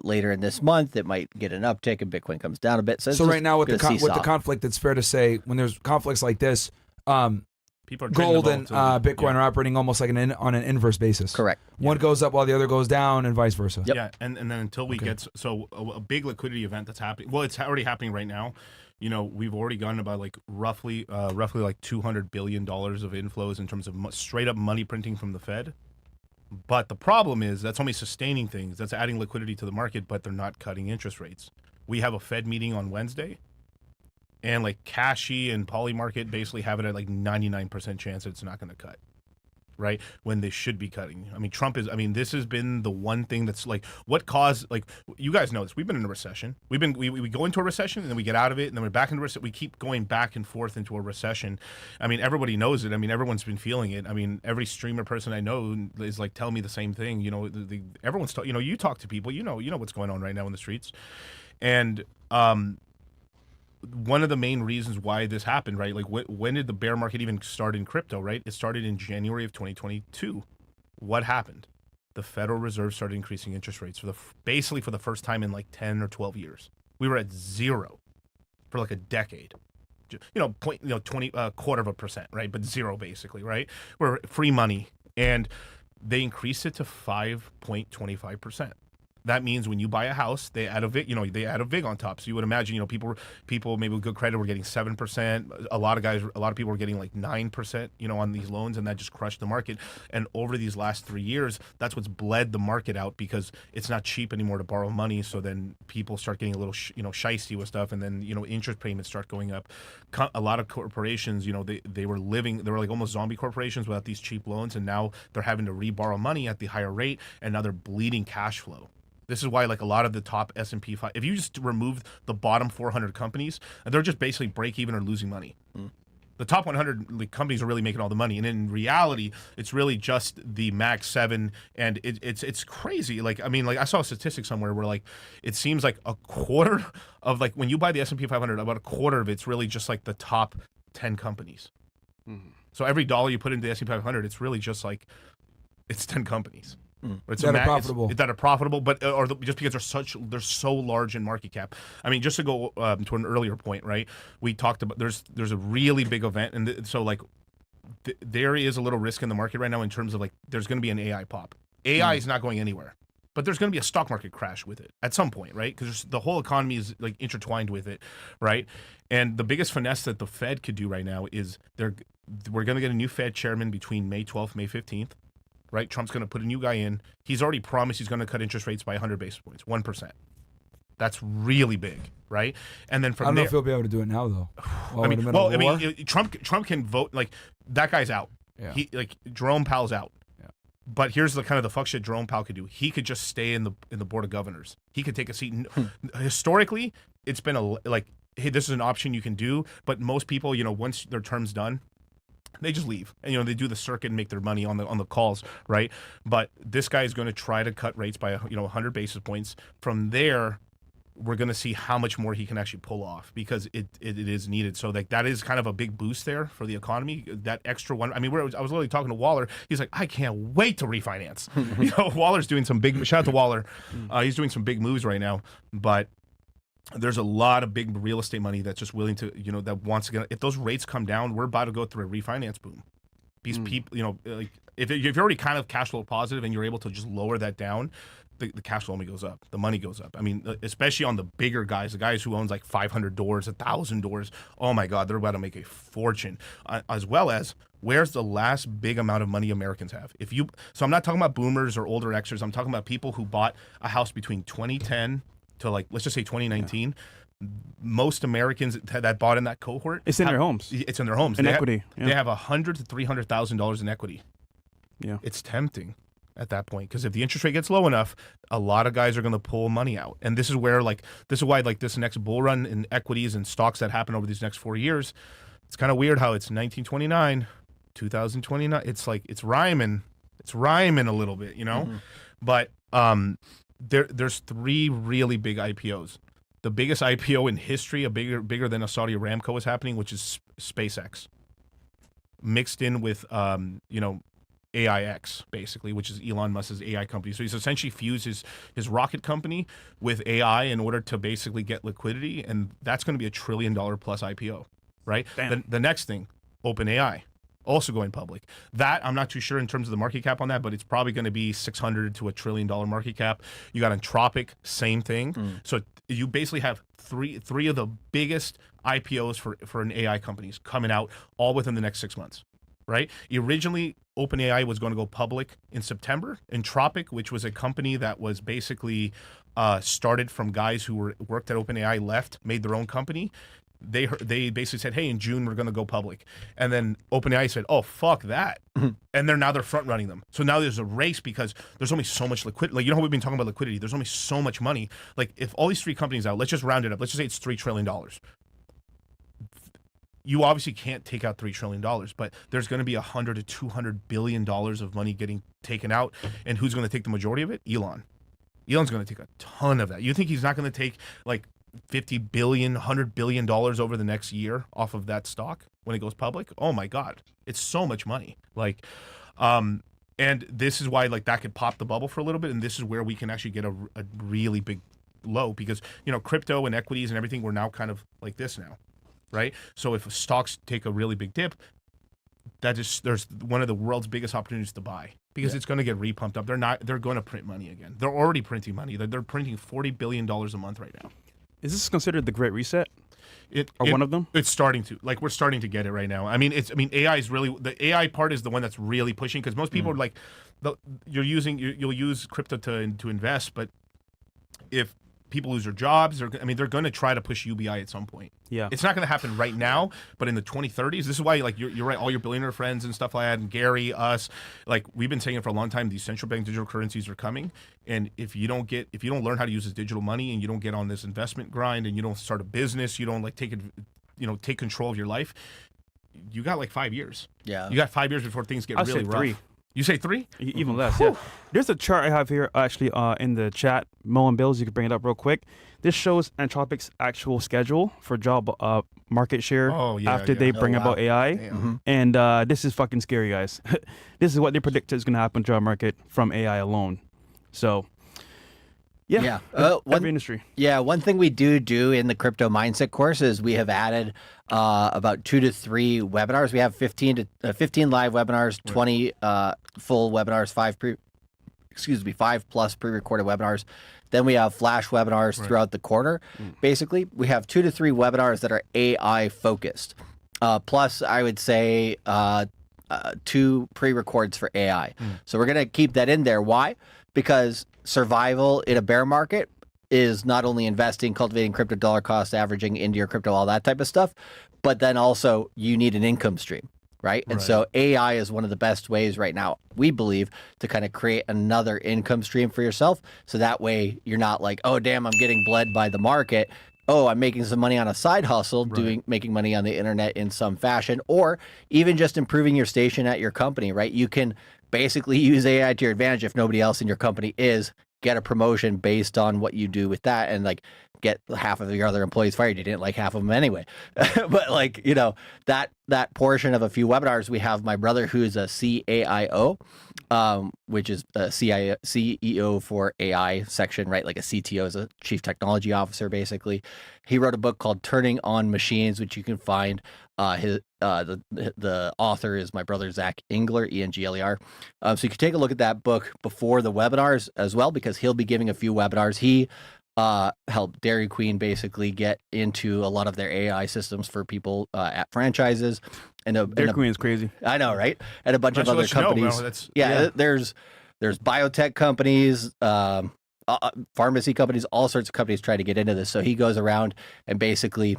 later in this month, it might get an uptick and Bitcoin comes down a bit. So right now with the conflict, it's fair to say when there's conflicts like this, people are gold and Bitcoin are operating almost like on an inverse basis. Correct. One goes up while the other goes down, and vice versa. Yep. Yeah, and then until we get a big liquidity event that's happening. Well, it's already happening right now. We've already gotten about like roughly like $200 billion of inflows in terms of straight up money printing from the Fed. But the problem is that's only sustaining things. That's adding liquidity to the market, but they're not cutting interest rates. We have a Fed meeting on Wednesday, and like Cashy and Polymarket basically have it at like 99% chance that it's not going to cut, right? When they should be cutting. I mean, this has been the one thing that's like what caused, like, you guys know this. We've been in a recession. We go into a recession and then we get out of it and then we're back into recession. We keep going back and forth into a recession. I mean, everybody knows it. I mean, everyone's been feeling it. I mean, every streamer person I know is like telling me the same thing. Everyone's you talk to people, you know what's going on right now in the streets. And one of the main reasons why this happened, right? Like, when did the bear market even start in crypto, right? It started in January of 2022. What happened? The Federal Reserve started increasing interest rates basically for the first time in like 10 or 12 years. We were at 0 for like a decade. 0.20%, right? But 0 basically, right? We're free money, and they increased it to 5.25%. That means when you buy a house, they add a VIG, on top. So you would imagine, people maybe with good credit were getting 7%. A lot of people were getting like 9%, on these loans, and that just crushed the market. And over these last 3 years, that's what's bled the market out because it's not cheap anymore to borrow money. So then people start getting a little, shysty with stuff, and then interest payments start going up. A lot of corporations, they were like almost zombie corporations without these cheap loans, and now they're having to reborrow money at the higher rate, and now they're bleeding cash flow. This is why, like, a lot of the top S&P 5, if you just remove the bottom 400 companies, they're just basically break even or losing money. The top 100 companies are really making all the money, and in reality, it's really just the Max 7, and it's crazy. Like, I mean, like, I saw a statistic somewhere where, like, it seems like a quarter of, like, when you buy the S&P 500, about a quarter of it's really just like the top 10 companies. So every dollar you put into the S&P 500, it's really just like it's 10 companies. It's that are profitable. That are profitable, but just because they're so large in market cap. I mean, just to go to an earlier point, right? We talked about there's a really big event, and so like there is a little risk in the market right now in terms of like there's going to be an AI pop. AI is not going anywhere. but there's going to be a stock market crash with it at some point, right? Because the whole economy is like intertwined with it, right? And the biggest finesse that the Fed could do right now is we're going to get a new Fed chairman between May 12th, May 15th, right? Trump's going to put a new guy in. He's already promised he's going to cut interest rates by 100 basis points, 1%. That's really big, right? And then from I don't know there, if he'll be able to do it now though. Trump can vote, like, that guy's out. Yeah. He, like, Jerome Powell's out. Yeah. But here's the kind of the fuck shit Jerome Powell could do. He could just stay in the board of governors. He could take a seat. Historically, it's been like, hey, this is an option you can do. But most people, once their term's done, they just leave, and they do the circuit and make their money on the calls, right? But this guy is going to try to cut rates by 100 basis points. From there, we're going to see how much more he can actually pull off, because it is needed. So like that is kind of a big boost there for the economy. That extra one. I mean, I was literally talking to Waller. He's like, I can't wait to refinance. Waller's doing some big. Shout out to Waller. He's doing some big moves right now. But there's a lot of big real estate money that's just willing to, that wants to get. If those rates come down, we're about to go through a refinance boom. These people, like if you're already kind of cash flow positive and you're able to just lower that down, the cash flow only goes up. The money goes up. I mean, especially on the bigger guys, the guys who owns like 500 doors, 1,000 doors. Oh my God, they're about to make a fortune. As well as, where's the last big amount of money Americans have? So I'm not talking about boomers or older Xers. I'm talking about people who bought a house between 2010 to, like, let's just say 2019. Yeah. Most Americans that bought in that cohort, it's in their homes. It's in their homes. In equity. They have $100,000 to $300,000 in equity. Yeah, it's tempting at that point, because if the interest rate gets low enough, a lot of guys are going to pull money out. And this is why this next bull run in equities and stocks that happen over these next 4 years, it's kind of weird how it's 1929, 2029. It's like it's rhyming a little bit, But there's three really big IPOs. The biggest IPO in history, bigger than a Saudi Aramco, is happening, which is SpaceX, mixed in with AIX, basically, which is Elon Musk's AI company. So he's essentially fused his rocket company with AI in order to basically get liquidity, and that's going to be $1 trillion plus IPO, right? The next thing, OpenAI, also going public. That, I'm not too sure in terms of the market cap on that, but it's probably going to be $600 to $1 trillion market cap. You got Anthropic, same thing. So you basically have three of the biggest IPOs for an AI companies coming out all within the next 6 months. Right? Originally, OpenAI was going to go public in September. Anthropic, which was a company that was basically started from guys who worked at OpenAI, left, made their own company. They basically said, hey, in June, we're going to go public. And then OpenAI said, oh, fuck that. And they're front running them. So now there's a race because there's only so much liquidity. Like, how we've been talking about liquidity. There's only so much money. Like, if all these three companies out, let's just round it up. Let's just say it's $3 trillion. You obviously can't take out $3 trillion, but there's going to be $100 to $200 billion of money getting taken out. And who's going to take the majority of it? Elon. Elon's going to take a ton of that. You think he's not going to take like $50 billion, $100 billion over the next year off of that stock when it goes public? Oh my God. It's so much money. Like, and this is why, like, that could pop the bubble for a little bit. And this is where we can actually get a really big low, because, crypto and equities and everything, we're now kind of like this now. Right. So if stocks take a really big dip, there's one of the world's biggest opportunities to buy, because it's going to get repumped up. They're going to print money again. They're already printing money. They're printing $40 billion a month right now. Is this considered the Great Reset? One of them? It's starting to. Like, we're starting to get it right now. I mean, AI is really, the AI part is the one that's really pushing, because most people are like, you'll use crypto to invest, but if people lose their jobs, they're going to try to push UBI at some point. Yeah, it's not going to happen right now, but in the 2030s, this is why, like, you're right. All your billionaire friends and stuff like that, and Gary, us, like, we've been saying it for a long time. These central bank digital currencies are coming, and if you don't learn how to use this digital money, and you don't get on this investment grind, and you don't start a business, you don't like take control of your life, you got like 5 years. Yeah, you got 5 years before things get really rough. 3. You say 3? Even less, yeah. There's a chart I have here, actually, in the chat. Mo and Bills, you can bring it up real quick. This shows Anthropic's actual schedule for job market share after they bring about AI. And this is fucking scary, guys. This is what they predict is going to happen to job market from AI alone. So, every industry. Yeah, one thing we do in the crypto mindset course is we have added about 2 to 3 webinars. We have 15 live webinars, 20 full webinars, 5 5 plus pre-recorded webinars. Then we have flash webinars throughout the quarter. Basically, we have 2 to 3 webinars that are AI focused. Plus, I would say 2 pre-records for AI. So we're going to keep that in there. Why? Because survival in a bear market is not only investing, cultivating crypto, dollar cost averaging into your crypto, all that type of stuff, but then also you need an income stream, right? And so AI is one of the best ways right now, we believe, to kind of create another income stream for yourself. So that way you're not like, oh, damn, I'm getting bled by the market. Oh, I'm making some money on a side hustle, making money on the internet in some fashion, or even just improving your station at your company, right? You can basically use AI to your advantage if nobody else in your company is, get a promotion based on what you do with that, and like get half of your other employees fired. You didn't like half of them anyway. But like, you know, that portion of a few webinars, we have my brother who's a CAIO, which is a CEO for AI section, right? Like a CTO is a chief technology officer, basically. He wrote a book called Turning on Machines, which you can find. The author is my brother, Zach Engler, Engler. So you can take a look at that book before the webinars as well, because he'll be giving a few webinars. He helped Dairy Queen basically get into a lot of their AI systems for people at franchises. And Dairy Queen is crazy. I know, right? And a bunch of other companies. There's biotech companies, pharmacy companies, all sorts of companies try to get into this. So he goes around and basically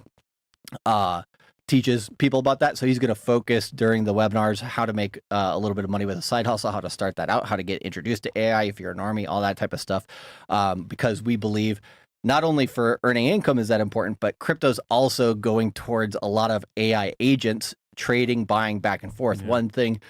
teaches people about that. So he's going to focus during the webinars how to make a little bit of money with a side hustle, how to start that out, how to get introduced to AI if you're an army, all that type of stuff. Because we believe not only for earning income is that important, but crypto's also going towards a lot of AI agents trading, buying back and forth. One thing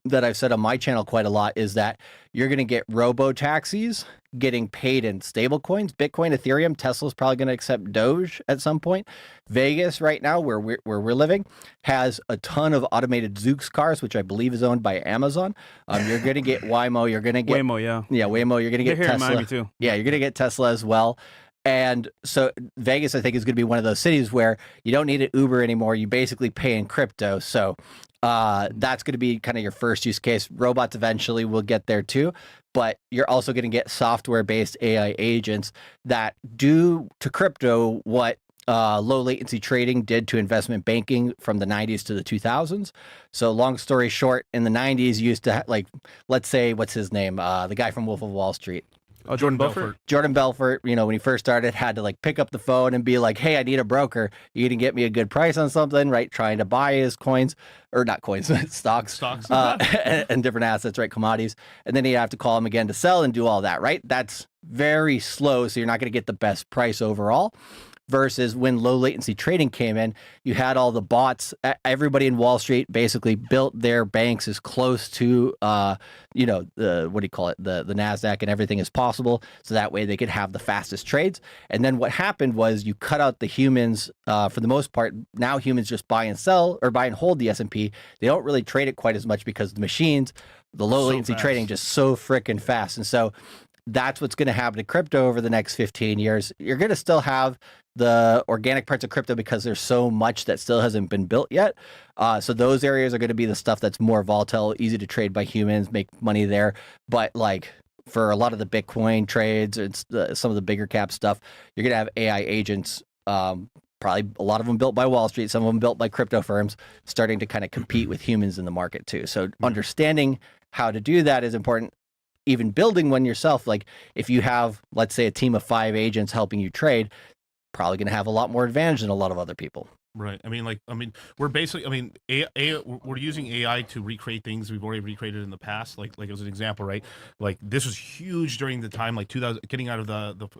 that I've said on my channel quite a lot is that you're going to get robo-taxis getting paid in stablecoins, Bitcoin, Ethereum. Tesla's probably going to accept Doge at some point. Vegas right now, where we're living, has a ton of automated Zoox cars, which I believe is owned by Amazon. You're going to get Waymo. You're going to get Waymo, yeah. Yeah, Waymo. You're going to get Tesla. Here in Miami too. Yeah, you're going to get Tesla as well. And so Vegas, I think, is going to be one of those cities where you don't need an Uber anymore. You basically pay in crypto. So that's going to be kind of your first use case. Robots eventually will get there too, but you're also going to get software-based AI agents that do to crypto what low latency trading did to investment banking from the 90s to the 2000s. So long story short, in the 90s, you used to like, let's say, what's his name? The guy from Wolf of Wall Street. Oh, Jordan Belfort. Jordan Belfort, you know, when he first started, had to like pick up the phone and be like, hey, I need a broker. You can get me a good price on something, right? Trying to buy his coins, or not coins, stocks. And different assets, right? Commodities. And then he'd have to call him again to sell and do all that, right? That's very slow. So you're not going to get the best price overall. Versus when low latency trading came in, you had all the bots. Everybody in Wall Street basically built their banks as close to, you know, the NASDAQ and everything as possible. So that way they could have the fastest trades. And then what happened was you cut out the humans for the most part. Now humans just buy and sell, or buy and hold the S&P. They don't really trade it quite as much because the machines, the low latency trading, just so freaking fast. And so that's what's going to happen to crypto over the next 15 years. You're going to still have the organic parts of crypto because there's so much that still hasn't been built yet. So those areas are going to be the stuff that's more volatile, easy to trade by humans, make money there. But like for a lot of the Bitcoin trades, it's some of the bigger cap stuff, you're going to have AI agents, probably a lot of them built by Wall Street, some of them built by crypto firms, starting to kind of compete with humans in the market too. So understanding how to do that is important. Even building one yourself, like if you have, let's say, a team of 5 agents helping you trade, probably going to have a lot more advantage than a lot of other people. Right. We're basically, we're using AI to recreate things we've already recreated in the past. Like as an example, right? Like this was huge during the time, like 2000, getting out of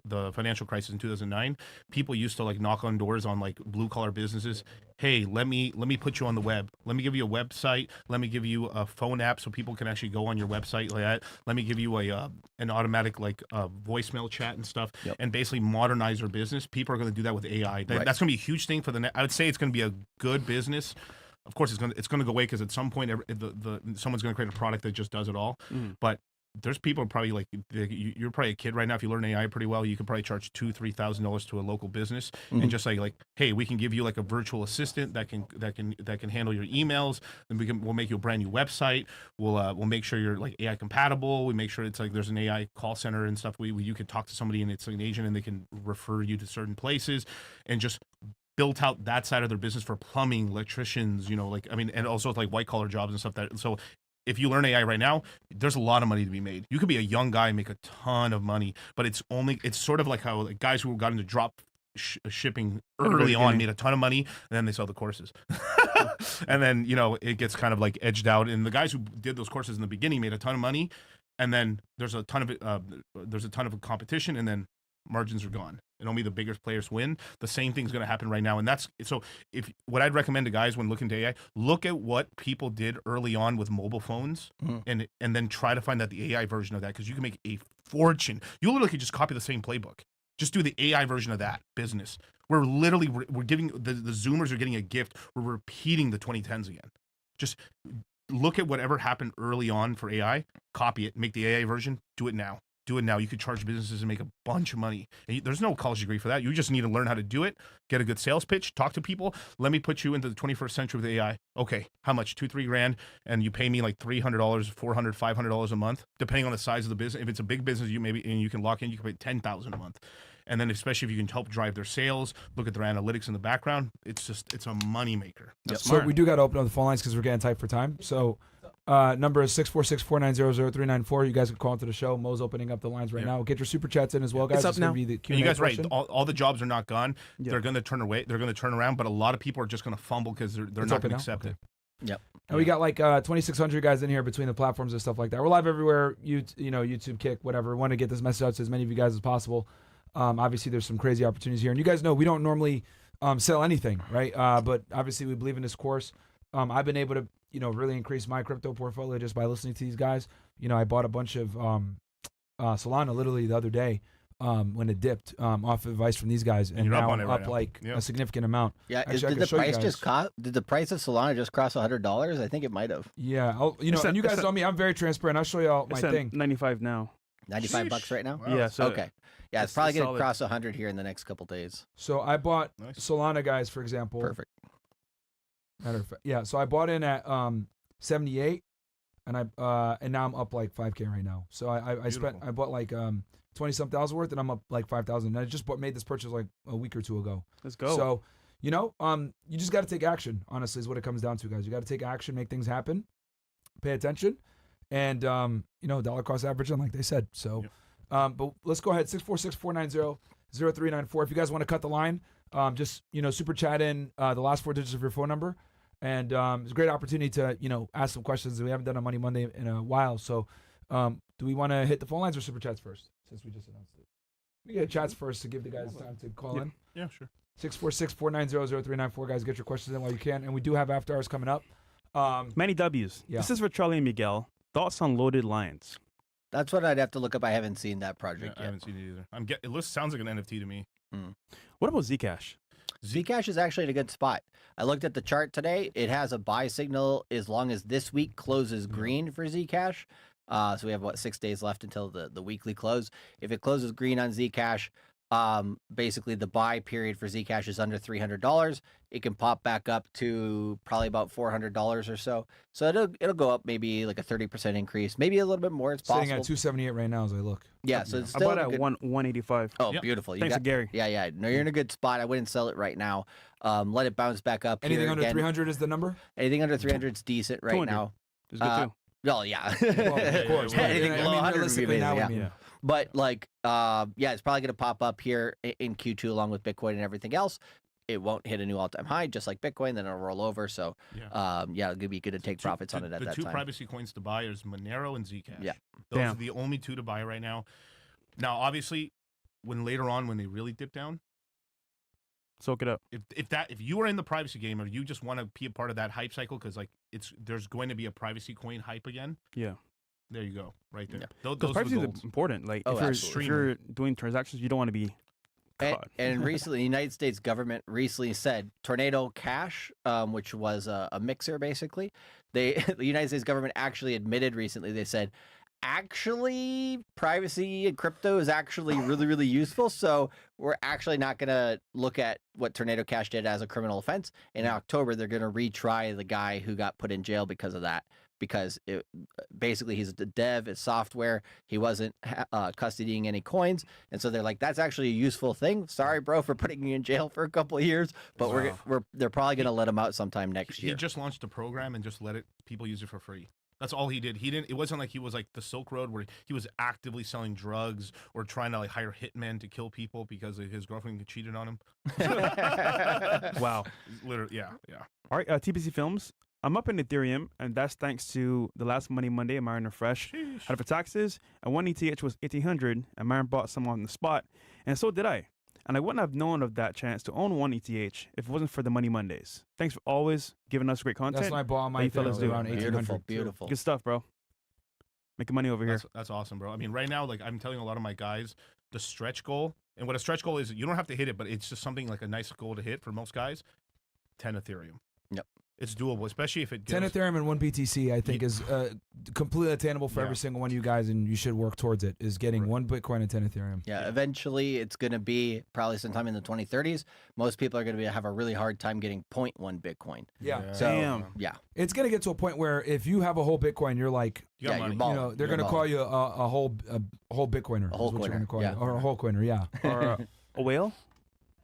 the financial crisis in 2009. People used to like knock on doors on like blue collar businesses. Hey, let me put you on the web. Let me give you a website. Let me give you a phone app so people can actually go on your website like that. Let me give you an automatic like voicemail chat and stuff, and basically modernize your business. People are going to do that with AI. That's going to be a huge thing for I would say it's going to be a good business. Of course, it's going to go away because at some point, someone's going to create a product that just does it all. But there's people probably like you're probably a kid right now. If you learn AI pretty well, you could probably charge $2,000-$3,000 to a local business and just like, hey, we can give you like a virtual assistant that can handle your emails. Then we'll make you a brand new website. We'll make sure you're like AI compatible. We make sure it's like there's an AI call center and stuff. You can talk to somebody and it's an agent and they can refer you to certain places, and just built out that side of their business for plumbing, electricians, like, I mean, and also like white collar jobs and stuff so if you learn AI right now, there's a lot of money to be made. You could be a young guy and make a ton of money, but it's sort of like how like guys who got into drop shipping early on made a ton of money, and then they sell the courses. And then, it gets kind of like edged out. And the guys who did those courses in the beginning made a ton of money, and then there's a ton of competition, and then margins are gone and only the bigger players win. The same thing's going to happen right now. And that's so what I'd recommend to guys when looking to AI, look at what people did early on with mobile phones and then try to find out the AI version of that, because you can make a fortune. You literally could just copy the same playbook. Just do the AI version of that business. We're giving the Zoomers are getting a gift. We're repeating the 2010s again. Just look at whatever happened early on for AI, copy it, make the AI version, do it now. Do it now. You could charge businesses and make a bunch of money. And there's no college degree for that. You just need to learn how to do it, get a good sales pitch, talk to people. Let me put you into the 21st century with AI. Okay, how much? $2-3 grand, and you pay me like $300, $400, $500 a month, depending on the size of the business. If it's a big business, and you can lock in, you can pay $10,000 a month. And then especially if you can help drive their sales, look at their analytics in the background, it's a money maker. So we do got to open up the phone lines because we're getting tight for time. So number is 646-490-0394. You guys can call into the show. Mo's opening up the lines right now. Get your super chats in as well, guys. It's up now. Be the Q&A you guys portion. right. All the jobs are not gone. Yep. They're going to turn away. They're going to turn around, but a lot of people are just going to fumble because they're not going to accept it. Yep. And we got like 2,600 guys in here between the platforms and stuff like that. We're live everywhere. YouTube, Kick, whatever. We want to get this message out to as many of you guys as possible. Obviously, there's some crazy opportunities here, and you guys know we don't normally sell anything, right? But obviously, we believe in this course. I've been able to, really increase my crypto portfolio just by listening to these guys. I bought a bunch of Solana literally the other day when it dipped off advice from these guys, and now up a significant amount. Yeah, did the price of Solana just cross $100? I think it might have. Yeah, and you guys know me. I'm very transparent. I'll show you all my thing. 95 now. $95 right now? Wow. Yeah. So okay. Yeah, it's probably going to cross 100 here in the next couple days. So I bought Solana, guys, for example. Perfect. Matter of fact, yeah. So I bought in at 78, and now I'm up like 5K right now. So I bought like 20-some thousand worth, and I'm up like 5,000. And I just made this purchase like a week or two ago. Let's go. So you just got to take action. Honestly, is what it comes down to, guys. You got to take action, make things happen, pay attention, and dollar cost averaging, like they said. So. But let's go ahead, 646-490-0394. If you guys want to cut the line, just, super chat in the last 4 digits of your phone number. And it's a great opportunity to, ask some questions that we haven't done on Money Monday in a while. So do we want to hit the phone lines or super chats first, since we just announced it? We get chats first to give the guys time to call in. Yeah, sure. 646-490-0394. Guys, get your questions in while you can. And we do have after hours coming up. Many W's. Yeah. This is for Charlie Miguel. Thoughts on Loaded Lions? That's what I'd have to look up. I haven't seen that project yet. I haven't seen it either. It sounds like an NFT to me. What about Zcash? Zcash is actually in a good spot. I looked at the chart today. It has a buy signal as long as this week closes green for Zcash. So we have, 6 days left until the weekly close. If it closes green on Zcash, basically the buy period for Zcash is under $300. It can pop back up to probably about $400 or so. So it'll go up maybe like a 30% increase, maybe a little bit more. It's possible. Sitting at 278 right now as I look. Yeah, so it's I still bought at 185. Oh, beautiful. Thanks to Gary. Yeah. No, you're in a good spot. I wouldn't sell it right now. Let it bounce back up. Anything under 300 is the number? Anything under 300 is decent right now. Is good too. Well, yeah. Well, of course. Anything below 100 would be amazing. Yeah. But it's probably going to pop up here in Q2 along with Bitcoin and everything else. It won't hit a new all-time high, just like Bitcoin. Then it'll roll over. So, it'll be good to take profits on it at that time. The two privacy coins to buy is Monero and Zcash. Yeah, those are the only two to buy right now. Now, obviously, when they really dip down, soak it up. If you are in the privacy game or you just want to be a part of that hype cycle, because there's going to be a privacy coin hype again. Yeah. There you go, right there. Yeah. Those privacy is important. Like if you're doing transactions, you don't want to be caught. And recently, the United States government recently said Tornado Cash, which was a mixer basically. The United States government actually admitted recently. They said actually, privacy in crypto is actually really, really useful. So we're actually not going to look at what Tornado Cash did as a criminal offense. In October, they're going to retry the guy who got put in jail because of that. Because basically he's a dev, it's software. He wasn't custodying any coins. And so they're like, that's actually a useful thing. Sorry, bro, for putting you in jail for a couple of years. But they're probably going to let him out sometime next year. He just launched a program and just let people use it for free. That's all he did. It wasn't like he was like the Silk Road where he was actively selling drugs or trying to like hire hitmen to kill people because his girlfriend cheated on him. Wow. Literally, yeah. All right, TPC Films. I'm up in Ethereum, and that's thanks to the last Money Monday and Myron Refresh. Out of taxes, and one ETH was 1,800, and Myron bought some on the spot, and so did I. And I wouldn't have known of that chance to own one ETH if it wasn't for the Money Mondays. Thanks for always giving us great content. That's when I bought my fellas around 1,800. Beautiful. Good stuff, bro. Making money over here. That's awesome, bro. I mean, right now, like I'm telling a lot of my guys, the stretch goal, and what a stretch goal is, you don't have to hit it, but it's just something like a nice goal to hit for most guys. 10 Ethereum. Yep. It's doable, especially if it gives... 10 Ethereum and 1 BTC, I think, is completely attainable for every single one of you guys, and you should work towards it, is getting 1 Bitcoin and 10 Ethereum. Yeah, eventually it's going to be probably sometime in the 2030s. Most people are going to have a really hard time getting 0.1 Bitcoin. Yeah. So, Damn. yeah. It's going to get to a point where if you have a whole Bitcoin, you're like... You're they're going to call you a whole Bitcoiner. A whole coiner. Or a whole coiner, yeah. Or a whale?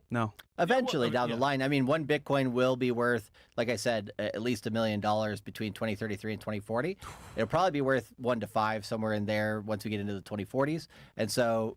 No. Eventually down the line. I mean, 1 Bitcoin will be worth, like I said, at least $1 million between 2033 and 2040. It'll probably be worth 1 to 5, somewhere in there once we get into the 2040s. And so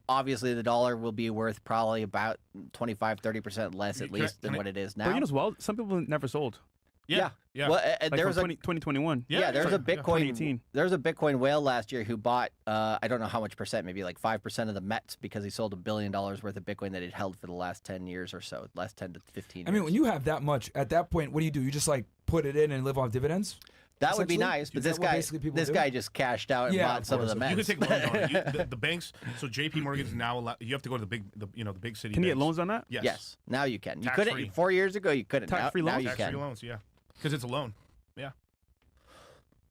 obviously the dollar will be worth probably about 25-30% less at least than what it is now. But you know as well, some people never sold. Yeah. Well, Like there was 2021. there's a Bitcoin. 2018. There was a Bitcoin whale last year who bought I don't know how much percent, maybe like 5% of the Mets because he sold $1 billion worth of Bitcoin that he'd held for the last 10 years or so, last 10 to 15 years. I mean, when you have that much, at that point, what do? You just like put it in and live off dividends? That would be nice, but this guy just cashed out and bought some of the Mets. You can take loans on it. The banks. So J.P. Morgan's now you have to go to the big city. Can you banks. get loans on that? Yes. Now you can. You Tax-free. couldn't 4 years ago. You couldn't. Tax-free loans? Now you Tax-free can. loans, yeah, because it's a loan. Yeah.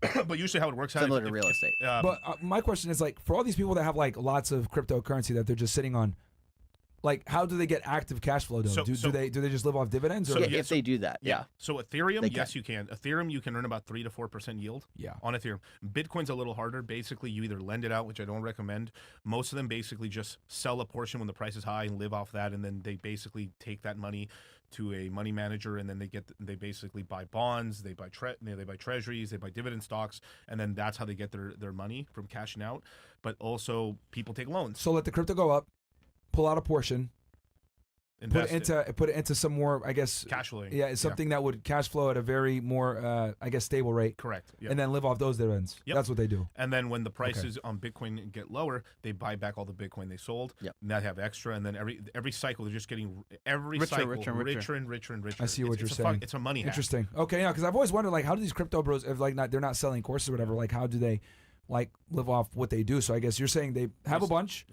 But usually how it works out Similar to real estate. But my question is like, for all these people that have like lots of cryptocurrency that they're just sitting on, like, how do they get active cash flow though? Do they just live off dividends? Or If they do that, yeah. So Ethereum, yes, you can. Ethereum, you can earn about 3 to 4% yield. Yeah. On Ethereum, Bitcoin's a little harder. Basically, you either lend it out, which I don't recommend. Most of them basically just sell a portion when the price is high and live off that, and then they basically take that money to a money manager, and then they basically buy bonds, they buy treasuries, they buy dividend stocks, and then that's how they get their money from cashing out. But also, people take loans. So let the crypto go up, pull out a portion. Put it into some more, I guess, cash flowing. Yeah, it's something that would cash flow at a very more, I guess, stable rate. Correct. Yep. And then live off those dividends. Yep. That's what they do. And then when the prices on Bitcoin get lower, they buy back all the Bitcoin they sold. Yep. And they have extra. And then every cycle, they're just getting richer and richer. I see what you're saying. It's a money hack. Interesting. Okay, yeah, because I've always wondered, like, how do these crypto bros, if like they're not selling courses or whatever, like, how do they like live off what they do? So I guess you're saying they have a bunch,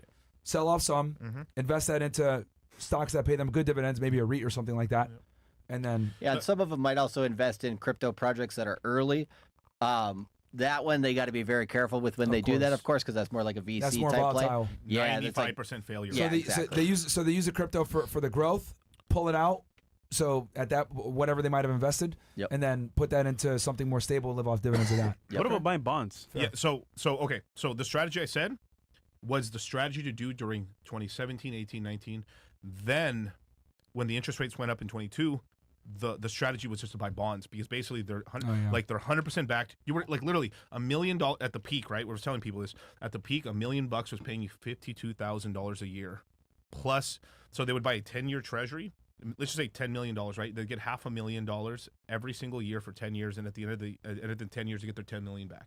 sell off some, invest that into stocks that pay them good dividends, maybe a REIT or something like that, and then and some of them might also invest in crypto projects that are early. That one they got to be very careful with when they do that, of course, because that's more like a VC that's more type volatile. play. Yeah, 95% failure. Yeah, so they use the crypto for the growth, pull it out. So at that, whatever they might have invested, and then put that into something more stable and live off dividends of that. What about buying bonds? Fair. Yeah. So okay. So the strategy I said was the strategy to do during 2017, 18, 19. Then, when the interest rates went up in 22, the strategy was just to buy bonds because basically they're 100% backed. You were like literally $1 million at the peak, right? We were telling people this at the peak. $1 million was paying you $52,000 a year, plus. So they would buy a 10-year treasury. Let's just say $10 million, right? They get $500,000 every single year for 10 years, and at the end of the 10 years, they get their $10 million back.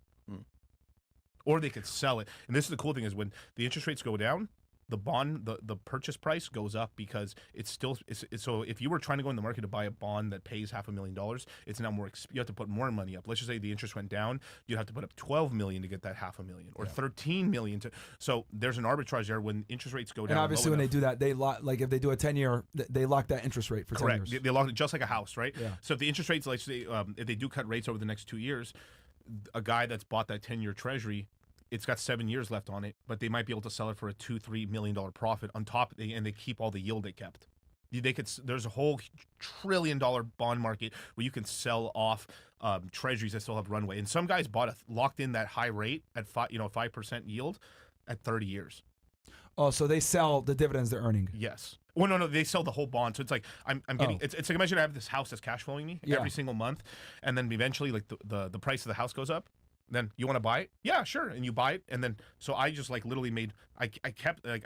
Or they could sell it. And this is the cool thing is when the interest rates go down, the bond, the purchase price goes up because it's still so if you were trying to go in the market to buy a bond that pays $500,000, it's now more you have to put more money up. Let's just say the interest went down, you'd have to put up $12 million to get that $500,000 or $13 million to. So there's an arbitrage there when interest rates go down. And obviously when they do that, they lock, like if they do a 10-year, they lock that interest rate for 10 years. They lock it just like a house, right? Yeah. So if the interest rates, like say, if they do cut rates over the next 2 years, a guy that's bought that 10-year treasury it's got 7 years left on it, but they might be able to sell it for a $2-3 million profit on top, and they keep all the yield they kept. They could. There's a whole $1 trillion bond market where you can sell off treasuries that still have runway. And some guys locked in that high rate at 5% yield at 30 years. Oh, so they sell the dividends they're earning. Yes. Well, no, they sell the whole bond. So it's like I'm getting. It's like, imagine I have this house that's cash flowing me every single month, and then eventually like the price of the house goes up. Then you want to buy it? Yeah, sure. And you buy it, and then so I just like literally made. I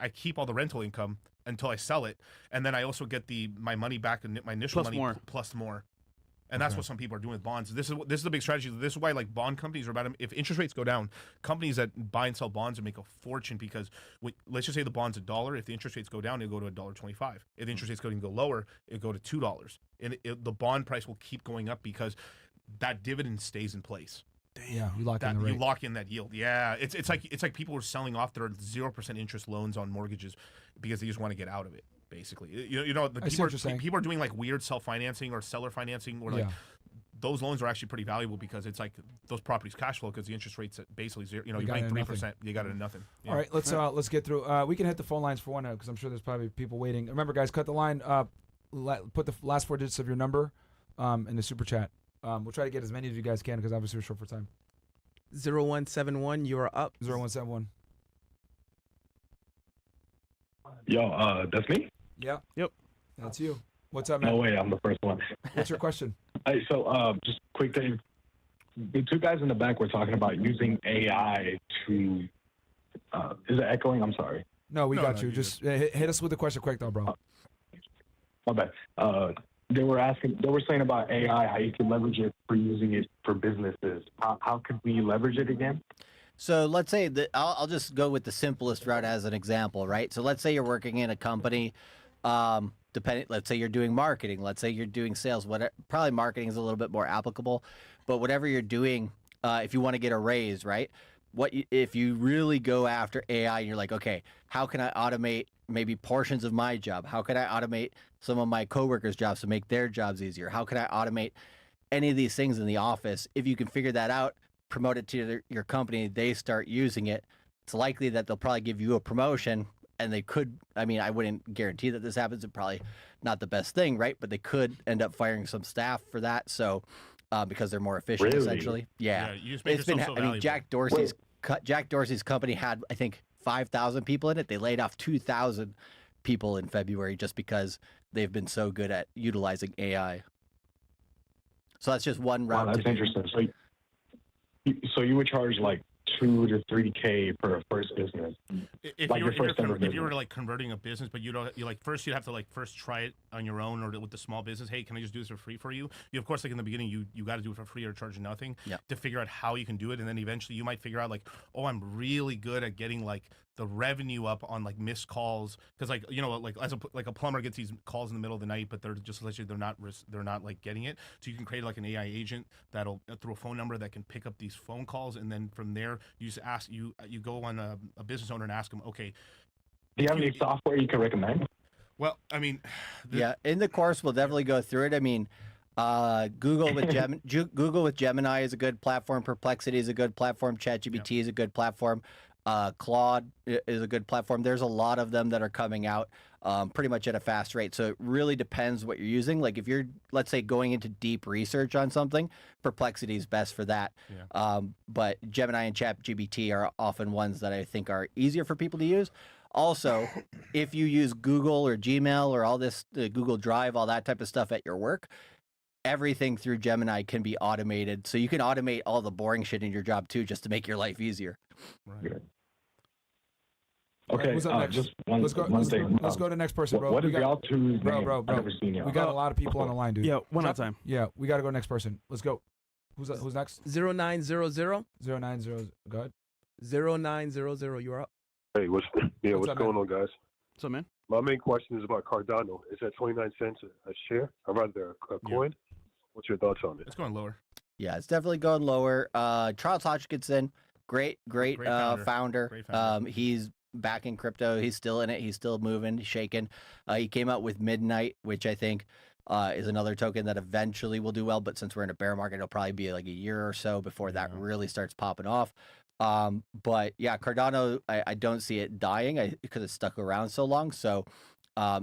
keep all the rental income until I sell it, and then I also get my money back and my initial money plus more. And that's what some people are doing with bonds. This is the big strategy. This is why like bond companies are about. If interest rates go down, companies that buy and sell bonds will make a fortune because let's just say the bond's $1. If the interest rates go down, it'll go to $1.25. If the interest rates go lower, it'll go to $2. And the bond price will keep going up because that dividend stays in place. Yeah, you lock in the rate. You lock in that yield. Yeah, it's like people are selling off their 0% interest loans on mortgages because they just want to get out of it. Basically, people are doing like weird self-financing or seller financing, or like those loans are actually pretty valuable because it's like those properties cash flow because the interest rate's at basically zero. You make 3%, you got it at nothing. Yeah. All right, let's get through. We can hit the phone lines for one because I'm sure there's probably people waiting. Remember, guys, cut the line. Put the last 4 digits of your number in the super chat. We'll try to get as many as you guys can because obviously we're short for time. 0171, you are up. 0171. Yo, that's me? Yeah. Yep. That's you. What's up, man? No way, I'm the first one. What's your question? So just quick thing. The two guys in the back were talking about using AI to, is it echoing? I'm sorry. No, we got you. Just hit us with the question quick though, bro. My bad. They were saying about AI, how you can leverage it for using it for businesses. How could we leverage it again? So let's say that I'll just go with the simplest route as an example, right? So let's say you're working in a company, let's say you're doing marketing, let's say you're doing sales, probably marketing is a little bit more applicable, but whatever you're doing, if you want to get a raise, right? If you really go after AI and you're like, okay, how can I automate maybe portions of my job? How can I automate some of my coworkers' jobs to make their jobs easier? How can I automate any of these things in the office? If you can figure that out, promote it to your company, they start using it, it's likely that they'll probably give you a promotion, and they could, I wouldn't guarantee that this happens, it's probably not the best thing, right? But they could end up firing some staff for that, so because they're more efficient, essentially. Yeah, you just make yourself so valuable. Jack Dorsey's company had, I think, 5,000 people in it. They laid off 2,000 people in February just because they've been so good at utilizing AI. So that's just one route. Wow, that's interesting. So you would charge like $2 to $3K for a first business. If you were like converting a business, but you'd have to first try it on your own or with the small business. Hey, can I just do this for free for you? Of course, like in the beginning, you got to do it for free or charge nothing to figure out how you can do it, and then eventually you might figure out like, oh, I'm really good at getting like the revenue up on like missed calls because as a plumber gets these calls in the middle of the night, but they're just literally they're not like getting it. So you can create like an AI agent that'll through a phone number that can pick up these phone calls, and then from there you just ask you go on a business owner and ask them, okay, do you have any software you can recommend? Well, in the course we'll definitely go through it. Google with Gemini is a good platform. Perplexity is a good platform. ChatGPT is a good platform. Claude is a good platform. There's a lot of them that are coming out pretty much at a fast rate. So it really depends what you're using. Like if you're, let's say, going into deep research on something, Perplexity is best for that. Yeah. But Gemini and ChatGPT are often ones that I think are easier for people to use. Also, if you use Google or Gmail or all this, Google Drive, all that type of stuff at your work, everything through Gemini can be automated. So you can automate all the boring shit in your job too, just to make your life easier. Right. Okay, who's up next? Just one thing. Let's go to the next person, bro. What is y'all two's name? Bro. I've never seen y'all. We got a lot of people on the line, dude. Yeah, one at a time. Yeah, we got to go next person. Let's go. Who's next? 0900. 090. Go ahead. 0900. You are up. Hey, what's going on, guys? What's up, man? My main question is about Cardano. Is that 29 cents a share? Or rather, a coin? What's your thoughts on it? It's going lower. Yeah, it's definitely going lower. Charles Hodgkinson, great founder. Great founder. He's back in crypto. He's still in it. He's still moving, shaking. He came out with Midnight, which I think is another token that eventually will do well. But since we're in a bear market, it'll probably be like a year or so before that really starts popping off. But yeah, Cardano, I don't see it dying because it's stuck around so long. So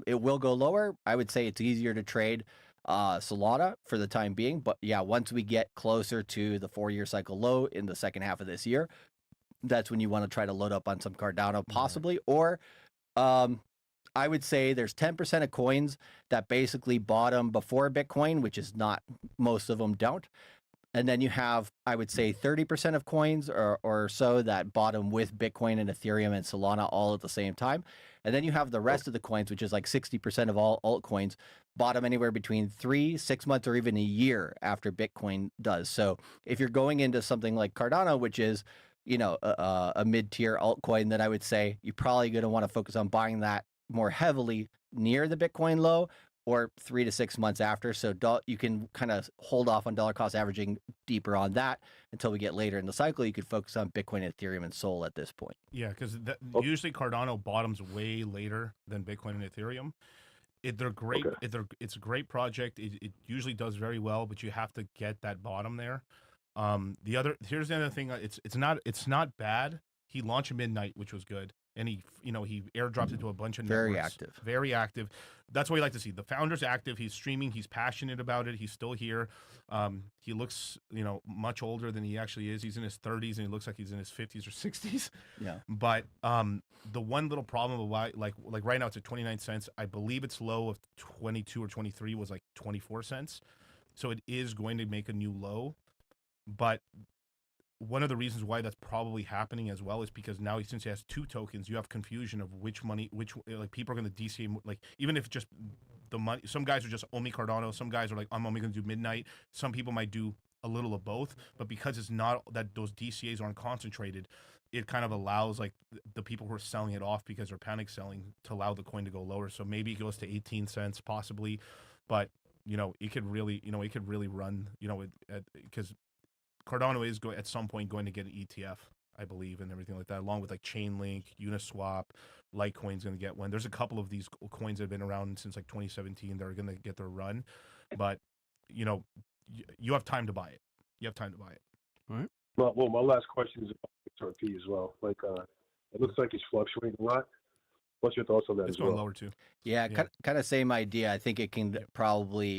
it will go lower. I would say it's easier to trade Solana for the time being. But yeah, once we get closer to the 4-year cycle low in the second half of this year, that's when you want to try to load up on some Cardano possibly. Or I would say there's 10% of coins that basically bottom before Bitcoin, which is not, most of them don't. And then you have, I would say, 30% of coins or so that bottom with Bitcoin and Ethereum and Solana all at the same time. And then you have the rest of the coins, which is like 60% of all altcoins, bottom anywhere between 3, 6 months, or even a year after Bitcoin does. So if you're going into something like Cardano, which is, you know, a mid-tier altcoin, then I would say you're probably going to want to focus on buying that more heavily near the Bitcoin low, or 3 to 6 months after. So you can kind of hold off on dollar cost averaging deeper on that until we get later in the cycle. You could focus on Bitcoin, Ethereum, and Sol at this point. Yeah, because usually Cardano bottoms way later than Bitcoin and Ethereum. They're great. Okay. It's a great project. It usually does very well, but you have to get that bottom there. Here's the other thing. It's not bad. He launched at midnight, which was good. And he airdropped it to a bunch of networks. Very active. That's what we like to see. The founder's active. He's streaming. He's passionate about it. He's still here. He looks, much older than he actually is. He's in his 30s, and he looks like he's in his 50s or 60s. Yeah. But the one little problem of why, like right now, it's at 29 cents. I believe its low of 22 or 23 was like 24 cents. So it is going to make a new low. But one of the reasons why that's probably happening as well is because now, since he has 2 tokens, you have confusion of which people are going to DCA, like, even if just the money, some guys are just only Cardano, some guys are like, I'm only going to do midnight, some people might do a little of both, but because it's not that those DCAs aren't concentrated, it kind of allows like the people who are selling it off because they're panic selling to allow the coin to go lower. So maybe it goes to 18 cents possibly, but it could really run, because Cardano is at some point going to get an ETF, I believe, and everything like that, along with like Chainlink, Uniswap, Litecoin's going to get one. There's a couple of these coins that have been around since like 2017 that are going to get their run, but you have time to buy it. You have time to buy it. All right. Well, my last question is about XRP as well. Like, it looks like it's fluctuating a lot. What's your thoughts on that? It's going lower too. Yeah, kind of same idea. I think it can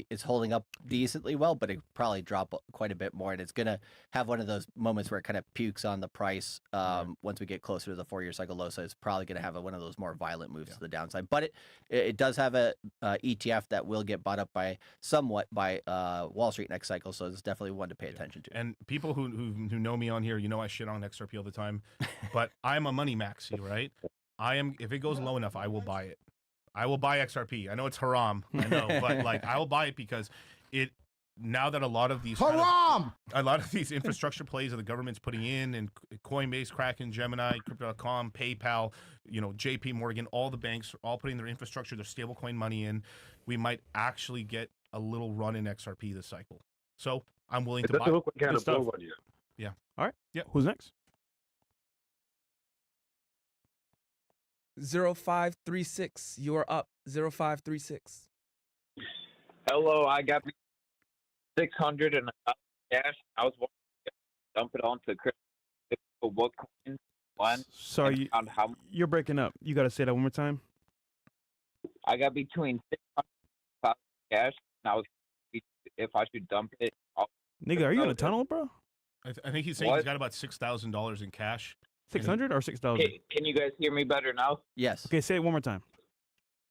it's holding up decently well, but it probably drop quite a bit more, and it's gonna have one of those moments where it kind of pukes on the price once we get closer to the 4-year cycle low. So it's probably gonna have one of those more violent moves to the downside. But it does have a ETF that will get bought up somewhat by Wall Street next cycle. So it's definitely one to pay attention to. And people who know me on here, I shit on XRP all the time, but I'm a money maxi, right? If it goes low enough, I will buy it. I will buy XRP. I know it's haram. I know, but like I will buy it because now that a lot of these infrastructure plays that the government's putting in, and Coinbase, Kraken, Gemini, Crypto.com, PayPal, JP Morgan, all the banks are all putting their infrastructure, their stablecoin money in, we might actually get a little run in XRP this cycle. So I'm willing to buy it. It doesn't look like kind of blow on you. Yeah. All right. Yeah. Who's next? 0536. You are up. 0536. Hello, I got 600 and cash. I was wanting to dump it onto crypto. What coin? One. Sorry, you're breaking up. You got to say that one more time. I got between 600 cash. And I was if I should dump it. Nigga, are you in a tunnel, bro? I think he's saying he's got about $6,000 in cash. 600 or 6,000? Can you guys hear me better now? Yes. Okay, say it one more time.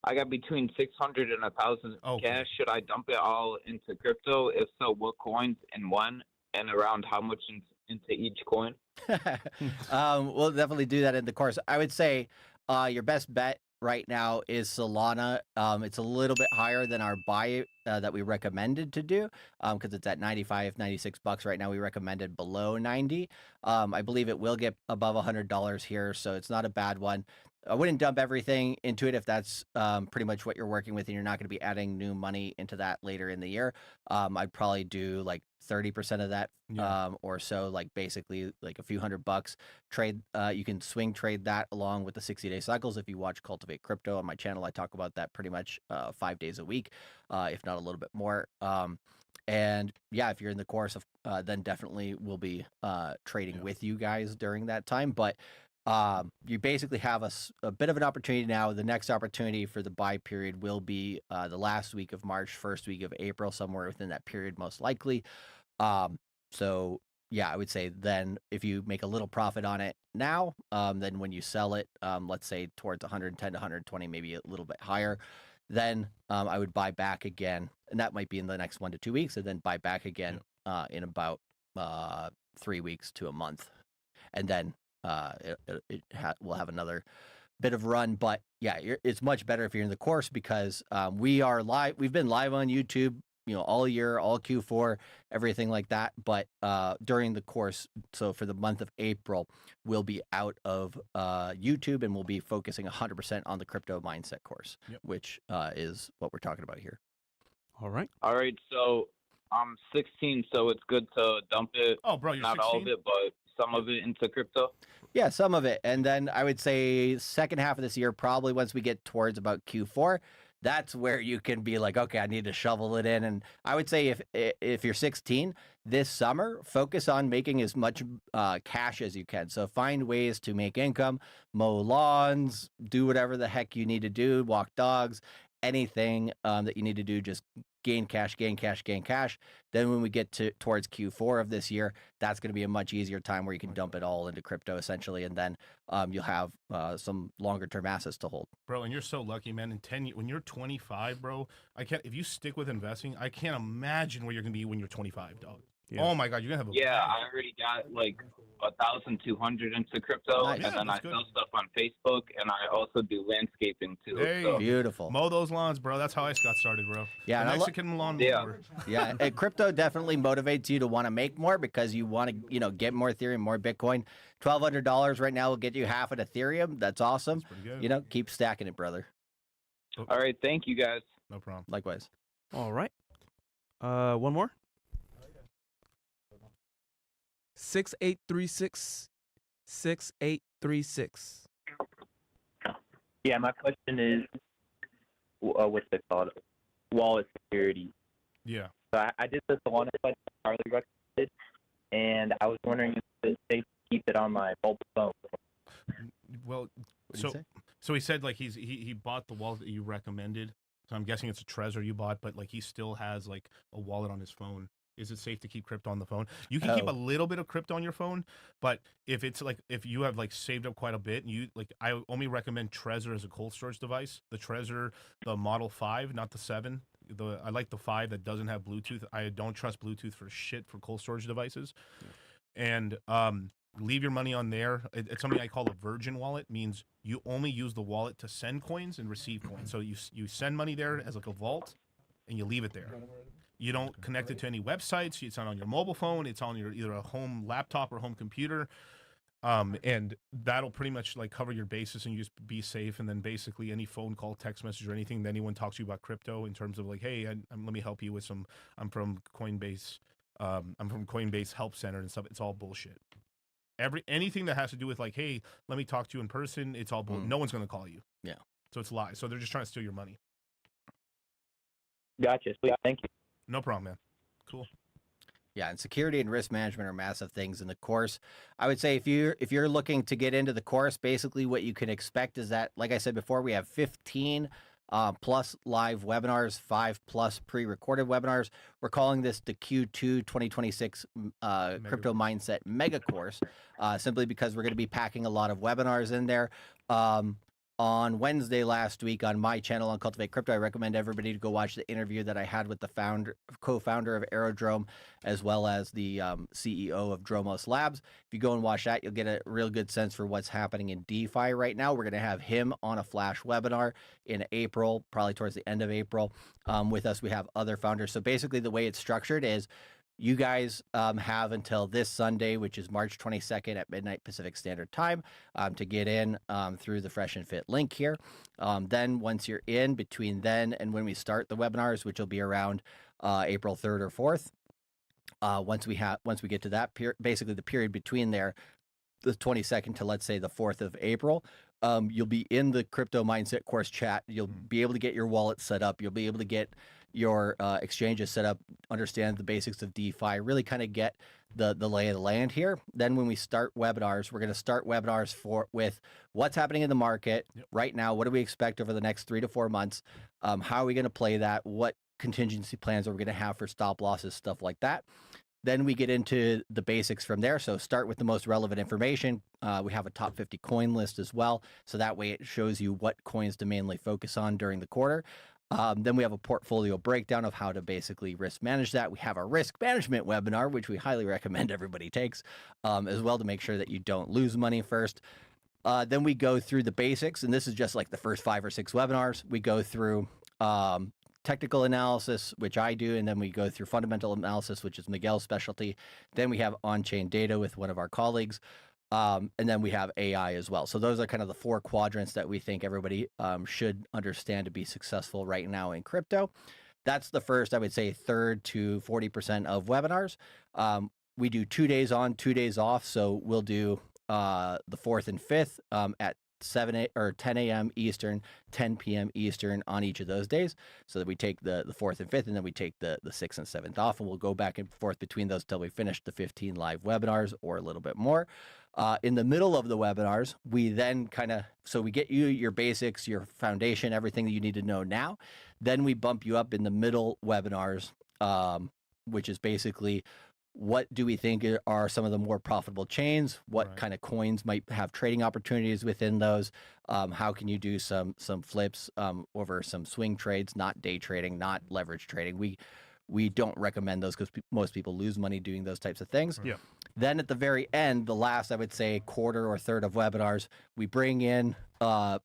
I got between 600 and 1,000 cash. Should I dump it all into crypto? If so, what coins and when, and around how much into each coin? We'll definitely do that in the course. I would say your best bet right now is Solana. It's a little bit higher than our buy that we recommended to do because it's at $96 right now. We recommended below 90. I believe it will get above $100 here, so it's not a bad one. I wouldn't dump everything into it if that's pretty much what you're working with and you're not going to be adding new money into that later in the year. I'd probably do like 30% of that or so, like basically like a few $100 trade. You can swing trade that along with the 60-day cycles. If you watch Cultivate Crypto on my channel, I talk about that pretty much 5 days a week, if not a little bit more. And yeah, if you're in the course of, then definitely we'll be trading with you guys during that time. But you basically have a bit of an opportunity now. The next opportunity for the buy period will be the last week of March, first week of April, somewhere within that period, most likely. So yeah, I would say then if you make a little profit on it now, then when you sell it, let's say towards 110 to 120, maybe a little bit higher, then I would buy back again, and that might be in the next 1 to 2 weeks, and then buy back again in about 3 weeks to a month, and then we'll have another bit of run. But yeah, it's much better if you're in the course because we are live. We've been live on YouTube, all year, all Q4, everything like that. But during the course, so for the month of April, we'll be out of YouTube and we'll be focusing 100% on the crypto mindset course, which is what we're talking about here. All right. So I'm 16, so it's good to dump it. Oh, bro, you're not 16? all of it, but some of it into crypto. Yeah, some of it. And then I would say second half of this year, probably once we get towards about Q4, that's where you can be like, okay, I need to shovel it in. And I would say if you're 16 this summer, focus on making as much cash as you can. So find ways to make income, mow lawns, do whatever the heck you need to do, walk dogs, anything that you need to do, just gain cash. Then when we get towards Q4 of this year, that's going to be a much easier time where you can dump it all into crypto essentially, and then you'll have some longer term assets to hold. Bro, and you're so lucky, man. In 10 years, when you're 25, bro, if you stick with investing, I can't imagine where you're going to be when you're 25, dog. Yeah. Oh my God, you're gonna have a I already got like 1,200 into crypto, and then I sell stuff on Facebook, and I also do landscaping too. Hey, so. Beautiful. Mow those lawns, bro. That's how I got started, bro. Yeah, the Mexican lawn mower. Yeah, and crypto definitely motivates you to want to make more because you want to, get more Ethereum, more Bitcoin. $1,200 right now will get you half an Ethereum. That's awesome. That's pretty good. Keep stacking it, brother. All right, thank you guys. No problem. Likewise. All right. One more. 6836 6836. Yeah, my question is, what's it called? Wallet security. Yeah. So I did the Solana question Charlie recommended, and I was wondering if it's safe to keep it on my mobile phone. Well, so he said like he bought the wallet that you recommended. So I'm guessing it's a Trezor you bought, but like he still has like a wallet on his phone. Is it safe to keep crypto on the phone? You can keep a little bit of crypto on your phone, but if it's like if you have like saved up quite a bit, and I only recommend Trezor as a cold storage device. The Trezor, the Model 5, not the 7. I like the 5 that doesn't have Bluetooth. I don't trust Bluetooth for shit for cold storage devices. And leave your money on there. It's something I call a virgin wallet. Means you only use the wallet to send coins and receive coins. So you send money there as like a vault, and you leave it there. You don't connect it to any websites. It's not on your mobile phone. It's on your either a home laptop or home computer. And that'll pretty much like cover your basis and you just be safe. And then basically any phone call, text message, or anything that anyone talks to you about crypto in terms of like, hey, let me help you with some. I'm from Coinbase. I'm from Coinbase Help Center and stuff. It's all bullshit. Anything that has to do with like, hey, let me talk to you in person. It's all bullshit. No one's gonna call you. Yeah. So it's lies. So they're just trying to steal your money. Gotcha. Sweet. Thank you. No problem, man. Cool. Yeah, and security and risk management are massive things in the course. I would say if you're looking to get into the course, basically what you can expect is that, like I said before, we have 15 plus live webinars, 5 plus pre-recorded webinars. We're calling this the Q2 2026 Crypto Mindset Mega Course, simply because we're going to be packing a lot of webinars in there. On Wednesday last week on my channel on Cultivate Crypto, I recommend everybody to go watch the interview that I had with the co-founder of Aerodrome, as well as the CEO of Dromos Labs. If you go and watch that, you'll get a real good sense for what's happening in DeFi right now. We're going to have him on a flash webinar in April, probably towards the end of April. With us, we have other founders. So basically the way it's structured is You guys have until this Sunday, which is March 22nd at midnight Pacific Standard Time, to get in through the Fresh and Fit link here. Then once you're in, between then and when we start the webinars, which will be around April 3rd or 4th, once we get to that basically the period between there, the 22nd to let's say the 4th of April, you'll be in the Crypto Mindset course chat. You'll be able to get your wallet set up. You'll be able to get your exchanges set up, understand the basics of DeFi, really kind of get the lay of the land here. Then when we start webinars, we're going to start webinars with what's happening in the market right now. What do we expect over the next 3 to 4 months? How are we going to play that? What contingency plans are we going to have for stop losses, stuff like that? Then we get into the basics from there. So start with the most relevant information. We have a top 50 coin list as well. So that way it shows you what coins to mainly focus on during the quarter. Then we have a portfolio breakdown of how to basically risk manage that. We have our risk management webinar, which we highly recommend everybody takes as well, to make sure that you don't lose money first. Then we go through the basics, and this is just like the first 5 or 6 webinars. We go through technical analysis, which I do, and then we go through fundamental analysis, which is Miguel's specialty. Then we have on-chain data with one of our colleagues. And then we have AI as well. So those are kind of the 4 quadrants that we think everybody should understand to be successful right now in crypto. That's the first, I would say, 3rd to 40% of webinars. We do 2 days on, 2 days off. So we'll do the 4th and 5th at 10 a.m. Eastern, 10 p.m. Eastern on each of those days. So that we take the 4th and 5th, and then we take the 6th and 7th off, and we'll go back and forth between those till we finish the 15 live webinars or a little bit more. In the middle of the webinars, we then so we get you your basics, your foundation, everything that you need to know now. Then we bump you up in the middle webinars, which is basically what do we think are some of the more profitable chains? What kind of coins might have trading opportunities within those? How can you do some flips over some swing trades, not day trading, not leverage trading? We don't recommend those because most people lose money doing those types of things. Yeah. Then at the very end, the last, I would say, quarter or third of webinars, we bring in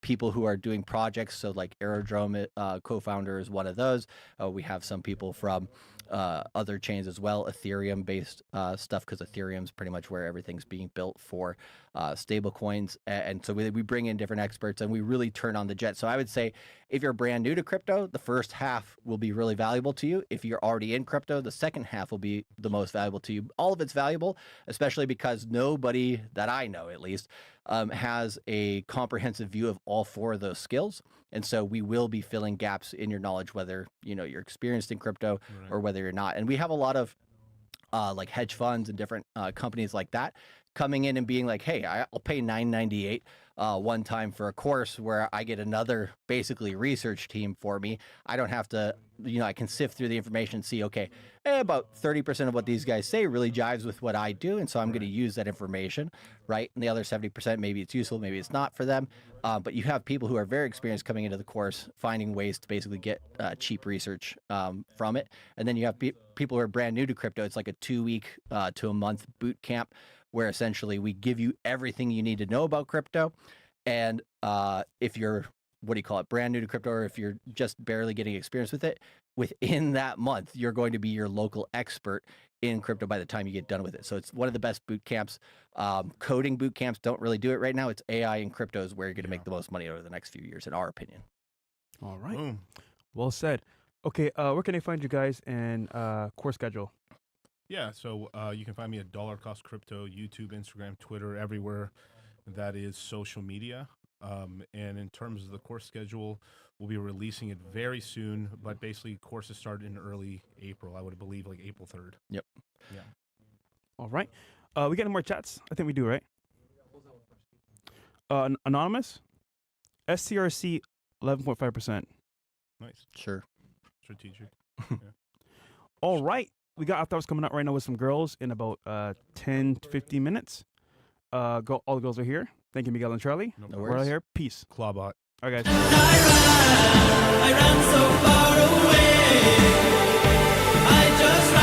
people who are doing projects. So like Aerodrome co-founder is one of those. We have some people from other chains as well, Ethereum-based stuff, because Ethereum's pretty much where everything's being built for stablecoins. And so we bring in different experts, and we really turn on the jet. So I would say if you're brand new to crypto, the first half will be really valuable to you. If you're already in crypto, the second half will be the most valuable to you. All of it's valuable, especially because nobody that I know, at least, has a comprehensive view of all 4 of those skills. And so we will be filling gaps in your knowledge, whether you're experienced in crypto or whether you're not. And we have a lot of like hedge funds and different companies like that coming in and being like, hey, I'll pay $9.98 one time for a course where I get another basically research team for me. I don't have to, I can sift through the information and see, okay, about 30% of what these guys say really jives with what I do. And so I'm going to use that information, right? And the other 70%, maybe it's useful, maybe it's not for them. But you have people who are very experienced coming into the course, finding ways to basically get cheap research from it. And then you have people who are brand new to crypto. It's like a 2-week to a month boot camp where essentially we give you everything you need to know about crypto. And if you're, brand new to crypto, or if you're just barely getting experience with it, within that month, you're going to be your local expert in crypto by the time you get done with it. So it's one of the best boot camps. Coding boot camps don't really do it right now. It's AI and crypto is where you're going to make the most money over the next few years, in our opinion. All right. Well said. Okay, where can I find you guys and course schedule? Yeah, so you can find me at Dollar Cost Crypto, YouTube, Instagram, Twitter, everywhere that is social media. And in terms of the course schedule, we'll be releasing it very soon, but basically courses start in early April. I would believe like April 3rd. Yep. Yeah. All right. We got any more chats? I think we do, right? Anonymous? STRC 11.5%. Nice. Sure. Strategic. Yeah. All right. We got After Hours coming out right now with some girls in about 10 to 15 minutes. All the girls are here. Thank you, Miguel and Charlie. No We're out here. Peace. Clawbot. All right, guys. I ran so far away. I just ran.